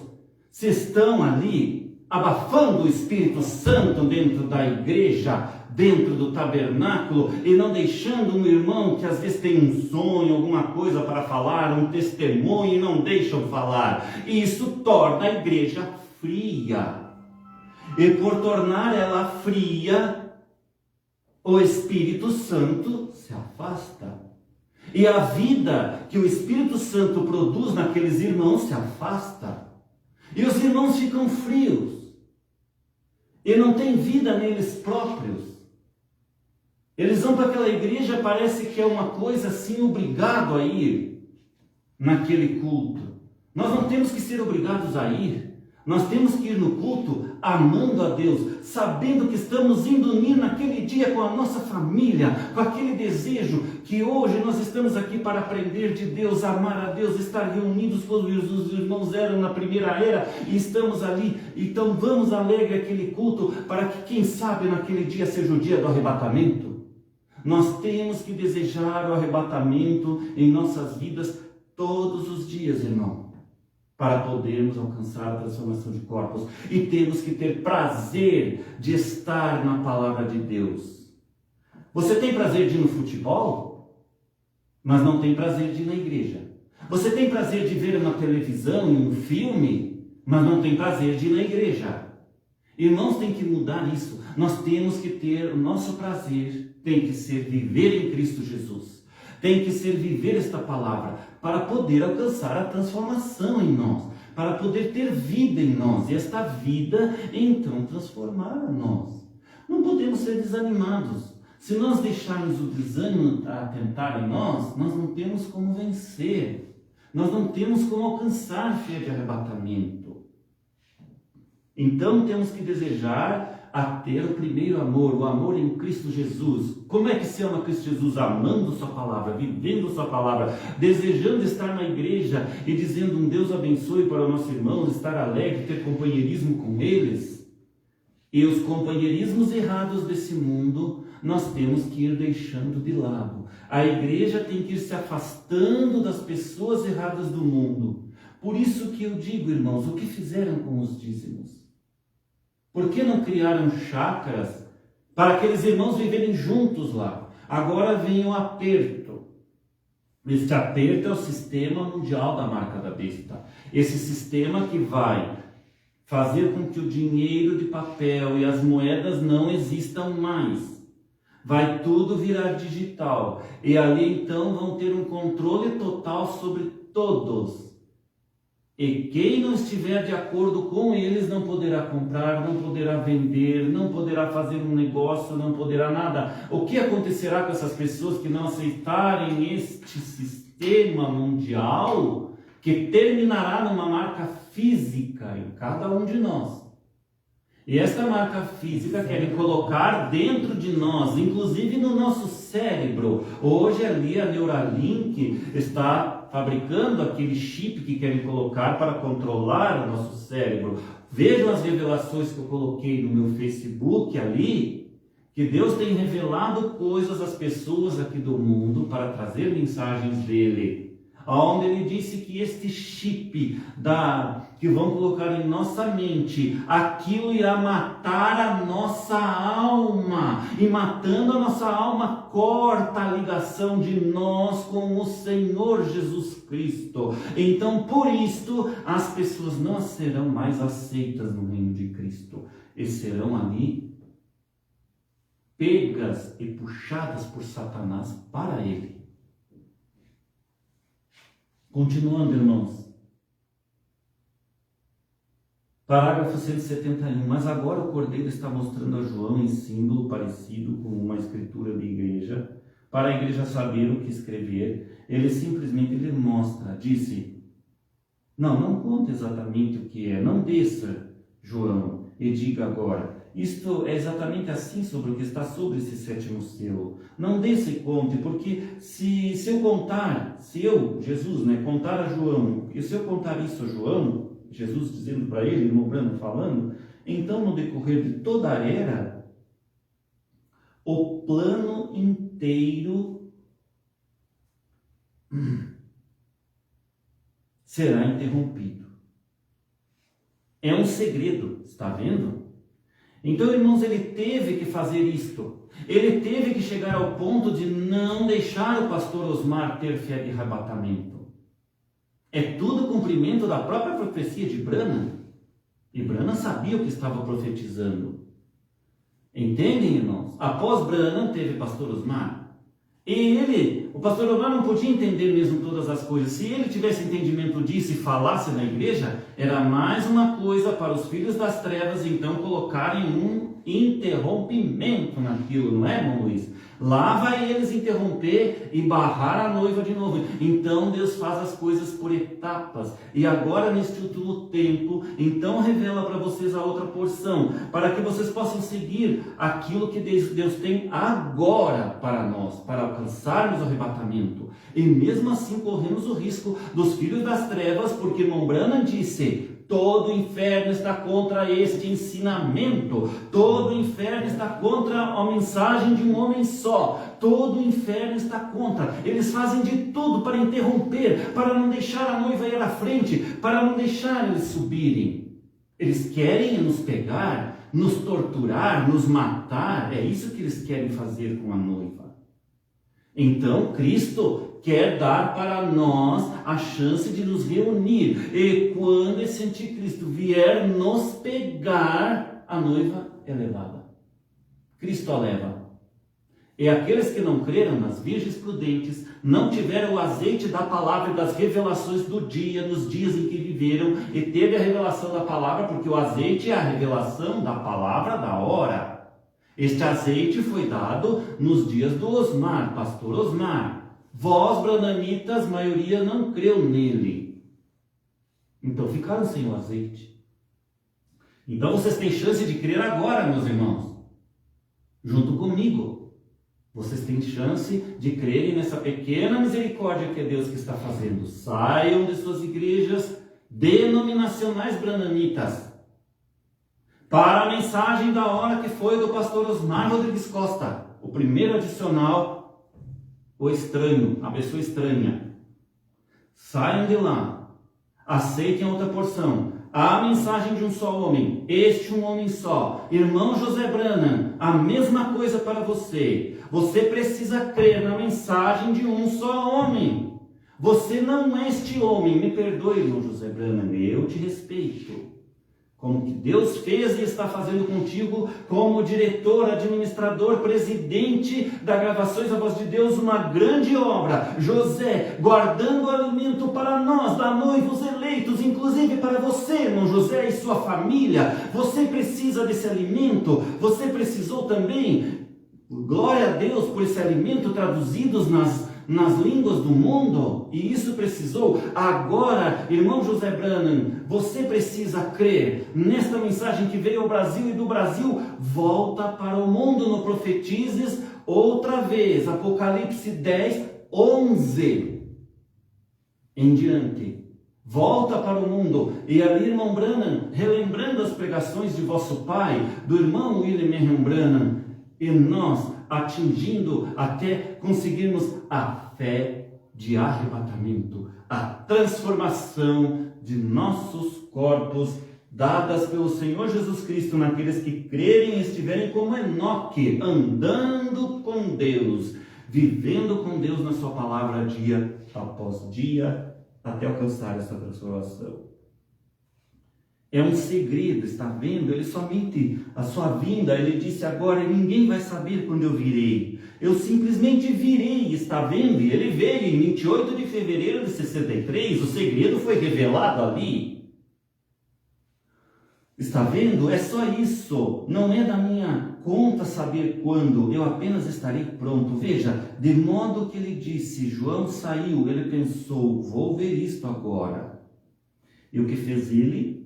se estão ali abafando o Espírito Santo dentro da igreja, dentro do tabernáculo, e não deixando um irmão que às vezes tem um sonho, alguma coisa para falar, um testemunho, e não deixam falar? Isso torna a igreja fria. E por tornar ela fria, o Espírito Santo se afasta. E a vida que o Espírito Santo produz naqueles irmãos se afasta. E os irmãos ficam frios. E não tem vida neles próprios. Eles vão para aquela igreja, parece que é uma coisa assim, obrigado a ir naquele culto. Nós não temos que ser obrigados a ir. Nós temos que ir no culto amando a Deus, sabendo que estamos indo unir naquele dia com a nossa família, com aquele desejo que hoje nós estamos aqui para aprender de Deus, amar a Deus, estar reunidos como os irmãos eram na primeira era e estamos ali. Então vamos alegre aquele culto para que, quem sabe, naquele dia seja o dia do arrebatamento. Nós temos que desejar o arrebatamento em nossas vidas todos os dias, irmão, para podermos alcançar a transformação de corpos. E temos que ter prazer de estar na palavra de Deus. Você tem prazer de ir no futebol, mas não tem prazer de ir na igreja. Você tem prazer de ver uma televisão e um filme, mas não tem prazer de ir na igreja. Irmãos, tem que mudar isso. Nós temos que ter o nosso prazer, tem que ser viver em Cristo Jesus. Tem que ser viver esta palavra para poder alcançar a transformação em nós, para poder ter vida em nós e esta vida então transformar a nós. Não podemos ser desanimados. Se nós deixarmos o desânimo atentar em nós, nós não temos como vencer. Nós não temos como alcançar fé de arrebatamento. Então temos que desejar a ter o primeiro amor, o amor em Cristo Jesus. Como é que se ama Cristo Jesus? Amando sua palavra, vivendo sua palavra, desejando estar na igreja e dizendo: um Deus abençoe para os nossos irmãos, estar alegre, ter companheirismo com eles. E os companheirismos errados desse mundo nós temos que ir deixando de lado. A igreja tem que ir se afastando das pessoas erradas do mundo. Por isso que eu digo, irmãos, o que fizeram com os dízimos? Por que não criaram chácaras para aqueles irmãos viverem juntos lá? Agora vem o aperto. Este aperto é o sistema mundial da marca da besta. Esse sistema que vai fazer com que o dinheiro de papel e as moedas não existam mais. Vai tudo virar digital. E ali então vão ter um controle total sobre todos. E quem não estiver de acordo com eles não poderá comprar, não poderá vender, não poderá fazer um negócio, não poderá nada. O que acontecerá com essas pessoas que não aceitarem este sistema mundial, que terminará numa marca física em cada um de nós? E esta marca física querem colocar dentro de nós, inclusive no nosso cérebro. Hoje ali a Neuralink está fabricando aquele chip que querem colocar para controlar o nosso cérebro. Vejam as revelações que eu coloquei no meu Facebook ali, que Deus tem revelado coisas às pessoas aqui do mundo para trazer mensagens dele. Onde ele disse que este chip que vão colocar em nossa mente, aquilo irá matar a nossa alma. E matando a nossa alma, corta a ligação de nós com o Senhor Jesus Cristo. Então, por isto, as pessoas não serão mais aceitas no reino de Cristo. E serão ali pegas e puxadas por Satanás para ele. Continuando, irmãos. Parágrafo 171. Mas agora o Cordeiro está mostrando a João em símbolo parecido com uma escritura de igreja, para a igreja saber o que escrever. Ele simplesmente lhe mostra, disse: não conta exatamente o que é, não desça, João, e diga agora. Isto é exatamente assim sobre o que está sobre esse sétimo selo. Não desça e conte, porque se eu, Jesus, contar a João, e se eu contar isso a João, Jesus dizendo para ele, irmão Branham falando, então no decorrer de toda a era, o plano inteiro será interrompido. É um segredo, está vendo? Então, irmãos, ele teve que fazer isto. Ele teve que chegar ao ponto de não deixar o pastor Osmar ter fé de arrebatamento. É tudo cumprimento da própria profecia de Branham. E Branham sabia o que estava profetizando. Entendem, irmãos? Após Branham teve pastor Osmar. E o pastor Osmar não podia entender mesmo todas as coisas. Se ele tivesse entendimento disso e falasse na igreja, era mais uma coisa para os filhos das trevas então colocarem um interrompimento naquilo, não é, irmão Luiz? Lá vai eles interromper e barrar a noiva de novo. Então Deus faz as coisas por etapas. E agora, neste último tempo, então revela para vocês a outra porção, para que vocês possam seguir aquilo que Deus tem agora para nós, para alcançarmos o arrebatamento. E mesmo assim corremos o risco dos filhos das trevas, porque irmão Branham disse: todo o inferno está contra este ensinamento. Todo o inferno está contra a mensagem de um homem só. Todo o inferno está contra. Eles fazem de tudo para interromper, para não deixar a noiva ir à frente, para não deixar eles subirem. Eles querem nos pegar, nos torturar, nos matar. É isso que eles querem fazer com a noiva. Então Cristo quer dar para nós a chance de nos reunir. E quando esse anticristo vier nos pegar, a noiva é levada. Cristo a leva. E aqueles que não creram nas virgens prudentes, não tiveram o azeite da palavra e das revelações do dia, nos dias em que viveram, e teve a revelação da palavra, porque o azeite é a revelação da palavra da hora. Este azeite foi dado nos dias do Osmar, pastor Osmar. Vós, branamitas, maioria não creu nele. Então ficaram sem o azeite. Então vocês têm chance de crer agora, meus irmãos. Junto comigo. Vocês têm chance de crerem nessa pequena misericórdia que é Deus que está fazendo. Saiam de suas igrejas denominacionais branamitas para a mensagem da hora que foi do pastor Osmar Rodrigues Costa. O primeiro adicional, o estranho, a pessoa estranha. Saiam de lá. Aceitem outra porção. A mensagem de um só homem. Este um homem só. Irmão José Branham, a mesma coisa para você. Você precisa crer na mensagem de um só homem. Você não é este homem. Me perdoe, irmão José Branham. Eu te respeito. Como que Deus fez e está fazendo contigo como diretor, administrador, presidente da Gravações da Voz de Deus, uma grande obra. José, guardando alimento para nós, da noiva, os eleitos, inclusive para você, irmão José e sua família. Você precisa desse alimento, você precisou também, glória a Deus por esse alimento traduzidos nas línguas do mundo, e isso precisou. Agora, irmão José Branham, você precisa crer nesta mensagem que veio ao Brasil, e do Brasil volta para o mundo no Profetizes outra vez, Apocalipse 10, 11 em diante. Volta para o mundo. E ali, irmão Branham, relembrando as pregações de vosso pai, do irmão William Branham, e nós atingindo até conseguirmos a fé de arrebatamento, a transformação de nossos corpos dadas pelo Senhor Jesus Cristo naqueles que crerem e estiverem como Enoque, andando com Deus, vivendo com Deus na sua palavra dia após dia, até alcançar essa transformação. É um segredo, está vendo? Ele somente a sua vinda, ele disse agora, ninguém vai saber quando eu virei. Eu simplesmente virei, está vendo? E ele veio em 28 de fevereiro de 63, o segredo foi revelado ali. Está vendo? É só isso. Não é da minha conta saber quando, eu apenas estarei pronto. Veja, de modo que ele disse, João saiu, ele pensou, vou ver isto agora. E o que fez ele?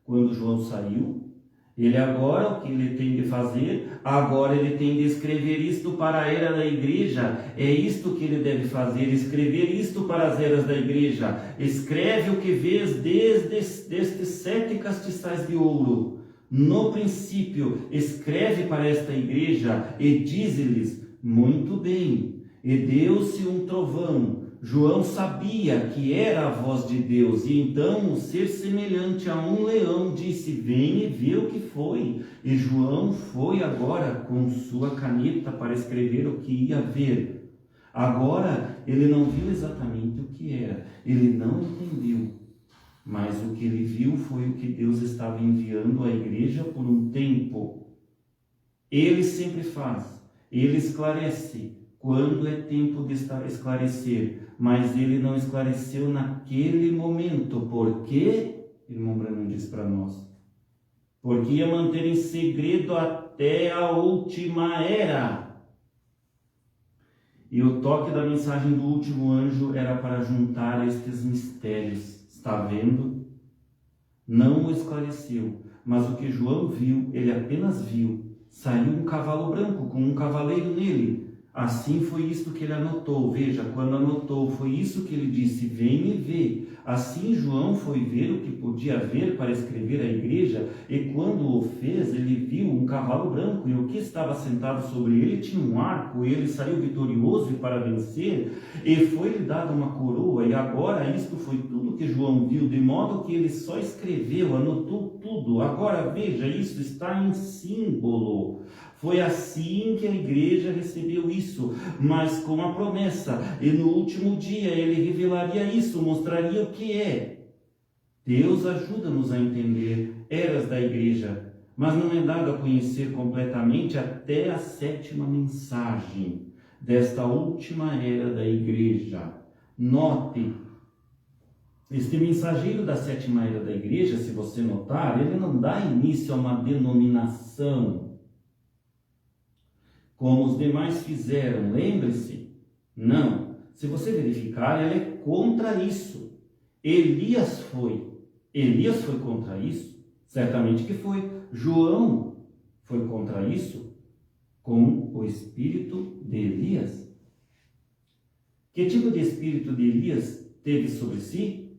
Quando João saiu, ele agora, o que ele tem de fazer? Agora ele tem de escrever isto para a era da igreja. É isto que ele deve fazer, escrever isto para as eras da igreja. Escreve o que vês destes 7 castiçais de ouro. No princípio, escreve para esta igreja e dize-lhes, muito bem, e deu-se um trovão. João sabia que era a voz de Deus, e então o ser semelhante a um leão disse, vem e vê o que foi. E João foi agora com sua caneta para escrever o que ia ver. Agora ele não viu exatamente o que era, ele não entendeu, mas o que ele viu foi o que Deus estava enviando à igreja por um tempo. Ele sempre faz, ele esclarece quando é tempo de esclarecer, mas ele não esclareceu naquele momento. Por quê? Irmão Branham diz para nós. Porque ia manter em segredo até a última era. E o toque da mensagem do último anjo era para juntar estes mistérios. Está vendo? Não o esclareceu, mas o que João viu, ele apenas viu. Saiu um cavalo branco com um cavaleiro nele. Assim foi isto que ele anotou. Veja, quando anotou, foi isso que ele disse: vem e vê. Assim João foi ver o que podia ver para escrever à igreja, e quando o fez, ele viu um cavalo branco, e o que estava sentado sobre ele tinha um arco, e ele saiu vitorioso e para vencer, e foi-lhe dada uma coroa. E agora isto foi tudo que João viu, de modo que ele só escreveu, anotou tudo. Agora veja, isso está em símbolo. Foi assim que a igreja recebeu isso, mas com a promessa. E no último dia ele revelaria isso, mostraria o que é. Deus ajuda-nos a entender eras da igreja, mas não é dado a conhecer completamente até a 7ª mensagem desta última era da igreja. Note, este mensageiro da 7ª era da igreja, se você notar, ele não dá início a uma denominação, como os demais fizeram, lembre-se. Não. Se você verificar, ela é contra isso. Elias foi contra isso? Certamente que foi. João foi contra isso com o espírito de Elias. Que tipo de espírito de Elias teve sobre si?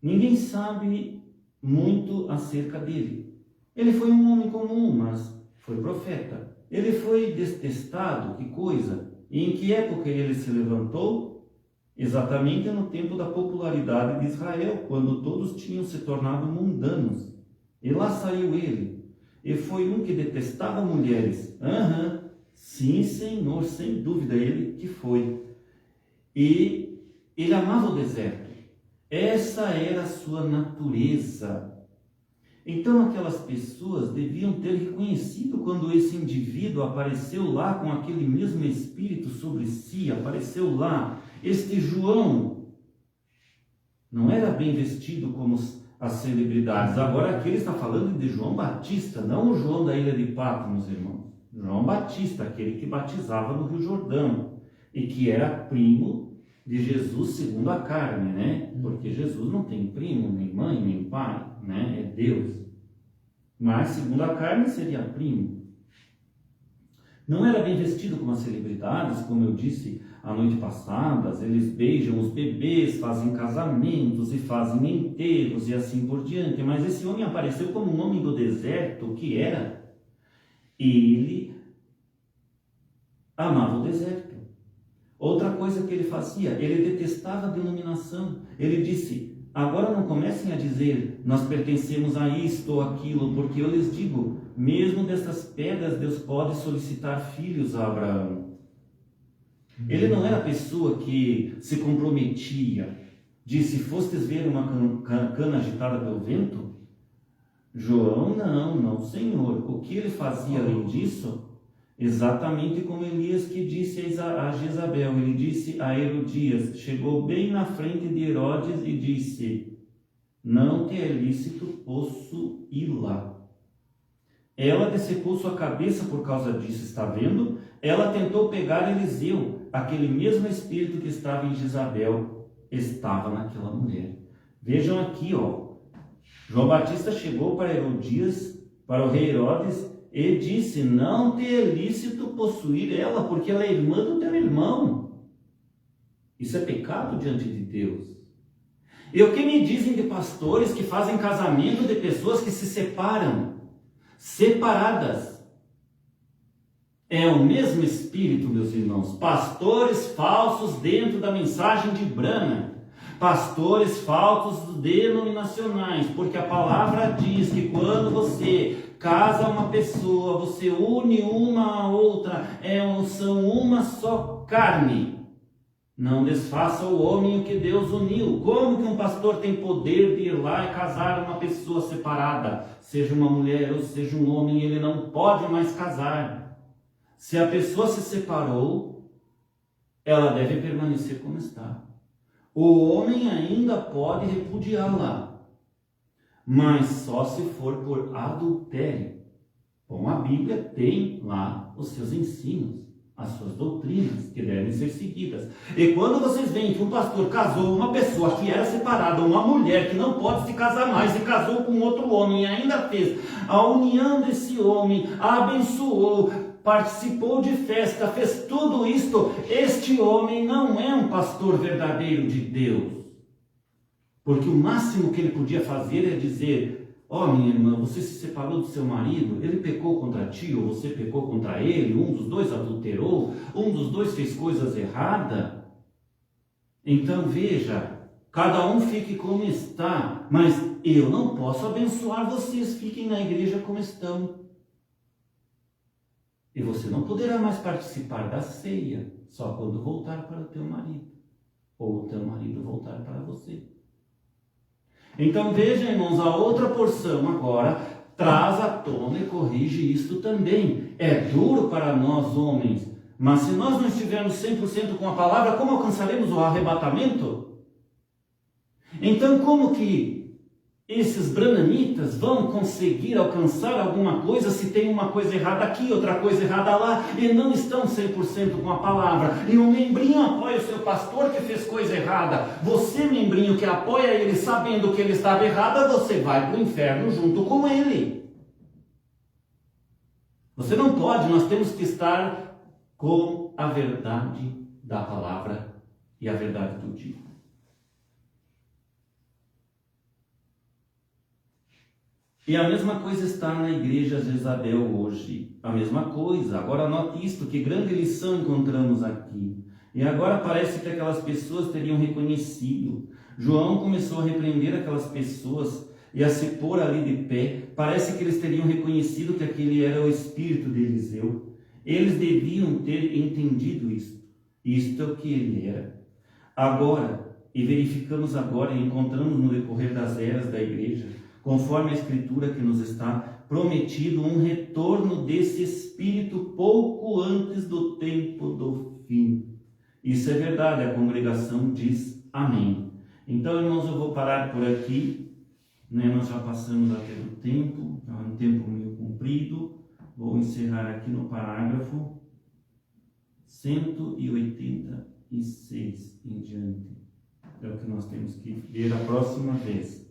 Ninguém sabe muito acerca dele. Ele foi um homem comum, mas foi profeta. Ele foi detestado, que coisa? E em que época ele se levantou? Exatamente no tempo da popularidade de Israel, quando todos tinham se tornado mundanos. E lá saiu ele. E foi um que detestava mulheres. Sim, Senhor, sem dúvida, ele que foi. E ele amava o deserto. Essa era a sua natureza. Então aquelas pessoas deviam ter reconhecido quando esse indivíduo apareceu lá com aquele mesmo espírito sobre si, apareceu lá. Este João não era bem vestido como as celebridades. Agora aqui ele está falando de João Batista, não o João da ilha de Patmos, irmãos. João Batista, aquele que batizava no Rio Jordão e que era primo de Jesus segundo a carne, né? Porque Jesus não tem primo, nem mãe, nem pai, né? É Deus. Mas segundo a carne seria primo. Não era bem vestido como as celebridades, como eu disse a noite passada. Eles beijam os bebês, fazem casamentos e fazem enterros e assim por diante. Mas esse homem apareceu como um homem do deserto, o que era? Ele amava o deserto. Outra coisa que ele fazia, ele detestava a denominação. Ele disse: agora não comecem a dizer, nós pertencemos a isto ou aquilo, porque eu lhes digo, mesmo dessas pedras Deus pode solicitar filhos a Abraão. Ele não era a pessoa que se comprometia, disse: fostes ver uma cana agitada pelo vento? João, não, Senhor. O que ele fazia além disso? Exatamente como Elias que disse a Jezabel. Ele disse a Herodias, chegou bem na frente de Herodes e disse: não te é lícito possuí-la. Ela dessecou sua cabeça por causa disso, está vendo? Ela tentou pegar Eliseu, aquele mesmo espírito que estava em Jezabel, estava naquela mulher. Vejam aqui, João Batista chegou para Herodias, para o rei Herodes, e disse: não te é lícito possuir ela, porque ela é irmã do teu irmão. Isso é pecado diante de Deus. E o que me dizem de pastores que fazem casamento de pessoas que se separam, separadas? É o mesmo espírito, meus irmãos. Pastores falsos dentro da mensagem de Branham. Pastores falsos denominacionais, porque a palavra diz que quando você casa uma pessoa, você une uma a outra, são uma só carne. Não desfaça o homem o que Deus uniu. Como que um pastor tem poder de ir lá e casar uma pessoa separada? Seja uma mulher ou seja um homem, ele não pode mais casar. Se a pessoa se separou, ela deve permanecer como está. O homem ainda pode repudiá-la, mas só se for por adultério. Bom, a Bíblia tem lá os seus ensinos. as suas doutrinas, que devem ser seguidas. E quando vocês veem que um pastor casou uma pessoa que era separada, uma mulher que não pode se casar mais, e casou com outro homem, e ainda fez a união desse homem, a abençoou, participou de festa, fez tudo isto, este homem não é um pastor verdadeiro de Deus. Porque o máximo que ele podia fazer é dizer: ó, minha irmã, você se separou do seu marido, ele pecou contra ti, ou você pecou contra ele, um dos dois adulterou, um dos dois fez coisas erradas. Então veja, cada um fique como está, mas eu não posso abençoar vocês, fiquem na igreja como estão. E você não poderá mais participar da ceia, só quando voltar para o teu marido, ou o teu marido voltar para você. Então veja, irmãos, a outra porção agora traz à tona e corrige isto também. É duro para nós homens, mas se nós não estivermos 100% com a palavra, como alcançaremos o arrebatamento? Então como que esses branamitas vão conseguir alcançar alguma coisa se tem uma coisa errada aqui, outra coisa errada lá, e não estão 100% com a palavra? E o membrinho apoia o seu pastor que fez coisa errada. Você, membrinho, que apoia ele sabendo que ele estava errado, você vai para o inferno junto com ele. Você não pode, nós temos que estar com a verdade da palavra e a verdade do dia. E a mesma coisa está na igreja de Jezabel hoje. A mesma coisa. Agora note isto, que grande lição encontramos aqui. E agora parece que aquelas pessoas teriam reconhecido. João começou a repreender aquelas pessoas e a se pôr ali de pé. Parece que eles teriam reconhecido que aquele era o espírito de Eliseu. Eles deviam ter entendido isso. Isto é o que ele era. Agora, e verificamos agora e encontramos no decorrer das eras da igreja, conforme a Escritura que nos está prometido, um retorno desse Espírito pouco antes do tempo do fim. Isso é verdade, a congregação diz amém. Então, irmãos, eu vou parar por aqui, nós já passamos até do tempo, é um tempo meio comprido. Vou encerrar aqui no parágrafo 186 em diante. É o que nós temos que ver a próxima vez.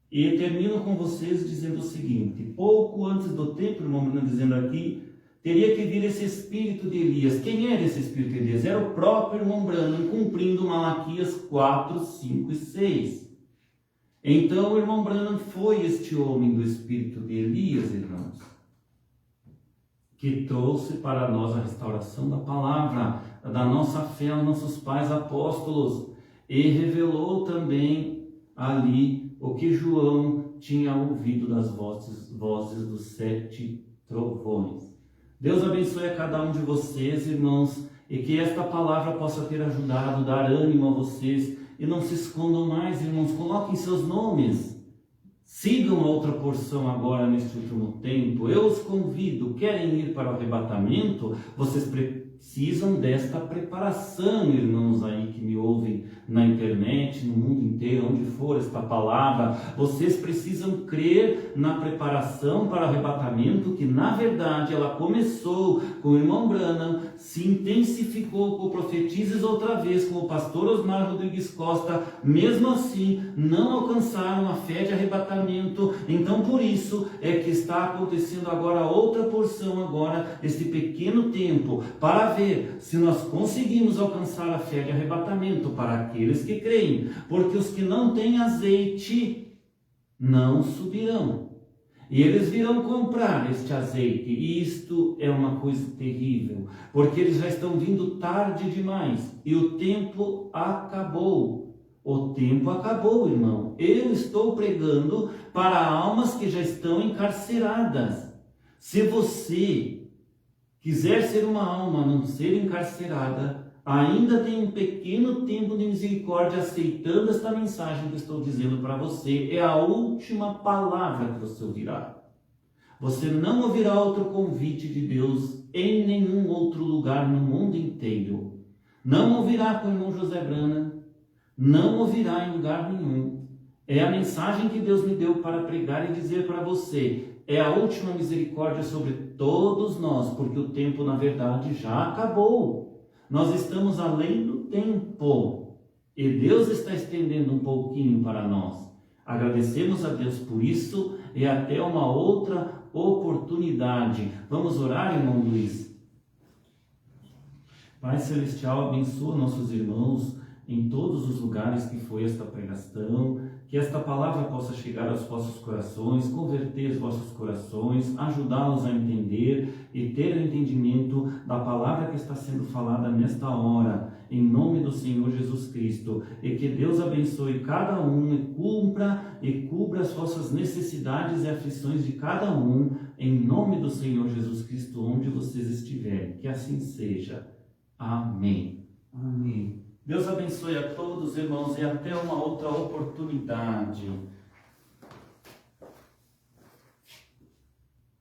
E termino com vocês dizendo o seguinte: pouco antes do tempo, irmão Bruno dizendo aqui, teria que vir esse espírito de Elias. Quem era esse espírito de Elias? Era o próprio irmão Branham, cumprindo Malaquias 4, 5 e 6. Então o irmão Branham foi este homem do espírito de Elias, irmãos, que trouxe para nós a restauração da palavra, da nossa fé aos nossos pais apóstolos, e revelou também ali o que João tinha ouvido das vozes dos 7 trovões. Deus abençoe a cada um de vocês, irmãos, e que esta palavra possa ter ajudado, dar ânimo a vocês, e não se escondam mais, irmãos, coloquem seus nomes, sigam a outra porção agora neste último tempo. Eu os convido, querem ir para o arrebatamento? Vocês precisam desta preparação, irmãos aí que me ouvem na internet, no mundo inteiro, onde for esta palavra. Vocês precisam crer na preparação para o arrebatamento, que na verdade ela começou com o irmão Branham, se intensificou com o Profetizes outra vez, com o pastor Osmar Rodrigues Costa. Mesmo assim, não alcançaram a fé de arrebatamento. Então por isso é que está acontecendo agora outra porção, agora este pequeno tempo, para ver se nós conseguimos alcançar a fé de arrebatamento para aqueles que creem, porque os que não têm azeite não subirão, e eles virão comprar este azeite, e isto é uma coisa terrível, porque eles já estão vindo tarde demais, e o tempo acabou. O tempo acabou, irmão. Eu estou pregando para almas que já estão encarceradas. Se você quiser ser uma alma, não ser encarcerada, ainda tem um pequeno tempo de misericórdia aceitando esta mensagem que estou dizendo para você. É a última palavra que você ouvirá. Você não ouvirá outro convite de Deus em nenhum outro lugar no mundo inteiro. Não ouvirá com o irmão José Branham, não ouvirá em lugar nenhum. É a mensagem que Deus me deu para pregar e dizer para você: é a última misericórdia sobre todos nós, porque o tempo, na verdade, já acabou. Nós estamos além do tempo e Deus está estendendo um pouquinho para nós. Agradecemos a Deus por isso e até uma outra oportunidade. Vamos orar, irmão Luiz? Pai Celestial, abençoa nossos irmãos em todos os lugares que foi esta pregação, que esta palavra possa chegar aos vossos corações, converter os vossos corações, ajudá-los a entender e ter o entendimento da palavra que está sendo falada nesta hora, em nome do Senhor Jesus Cristo, e que Deus abençoe cada um e cubra as vossas necessidades e aflições de cada um, em nome do Senhor Jesus Cristo, onde vocês estiverem, que assim seja. Amém. Amém. Deus abençoe a todos, irmãos, e até uma outra oportunidade.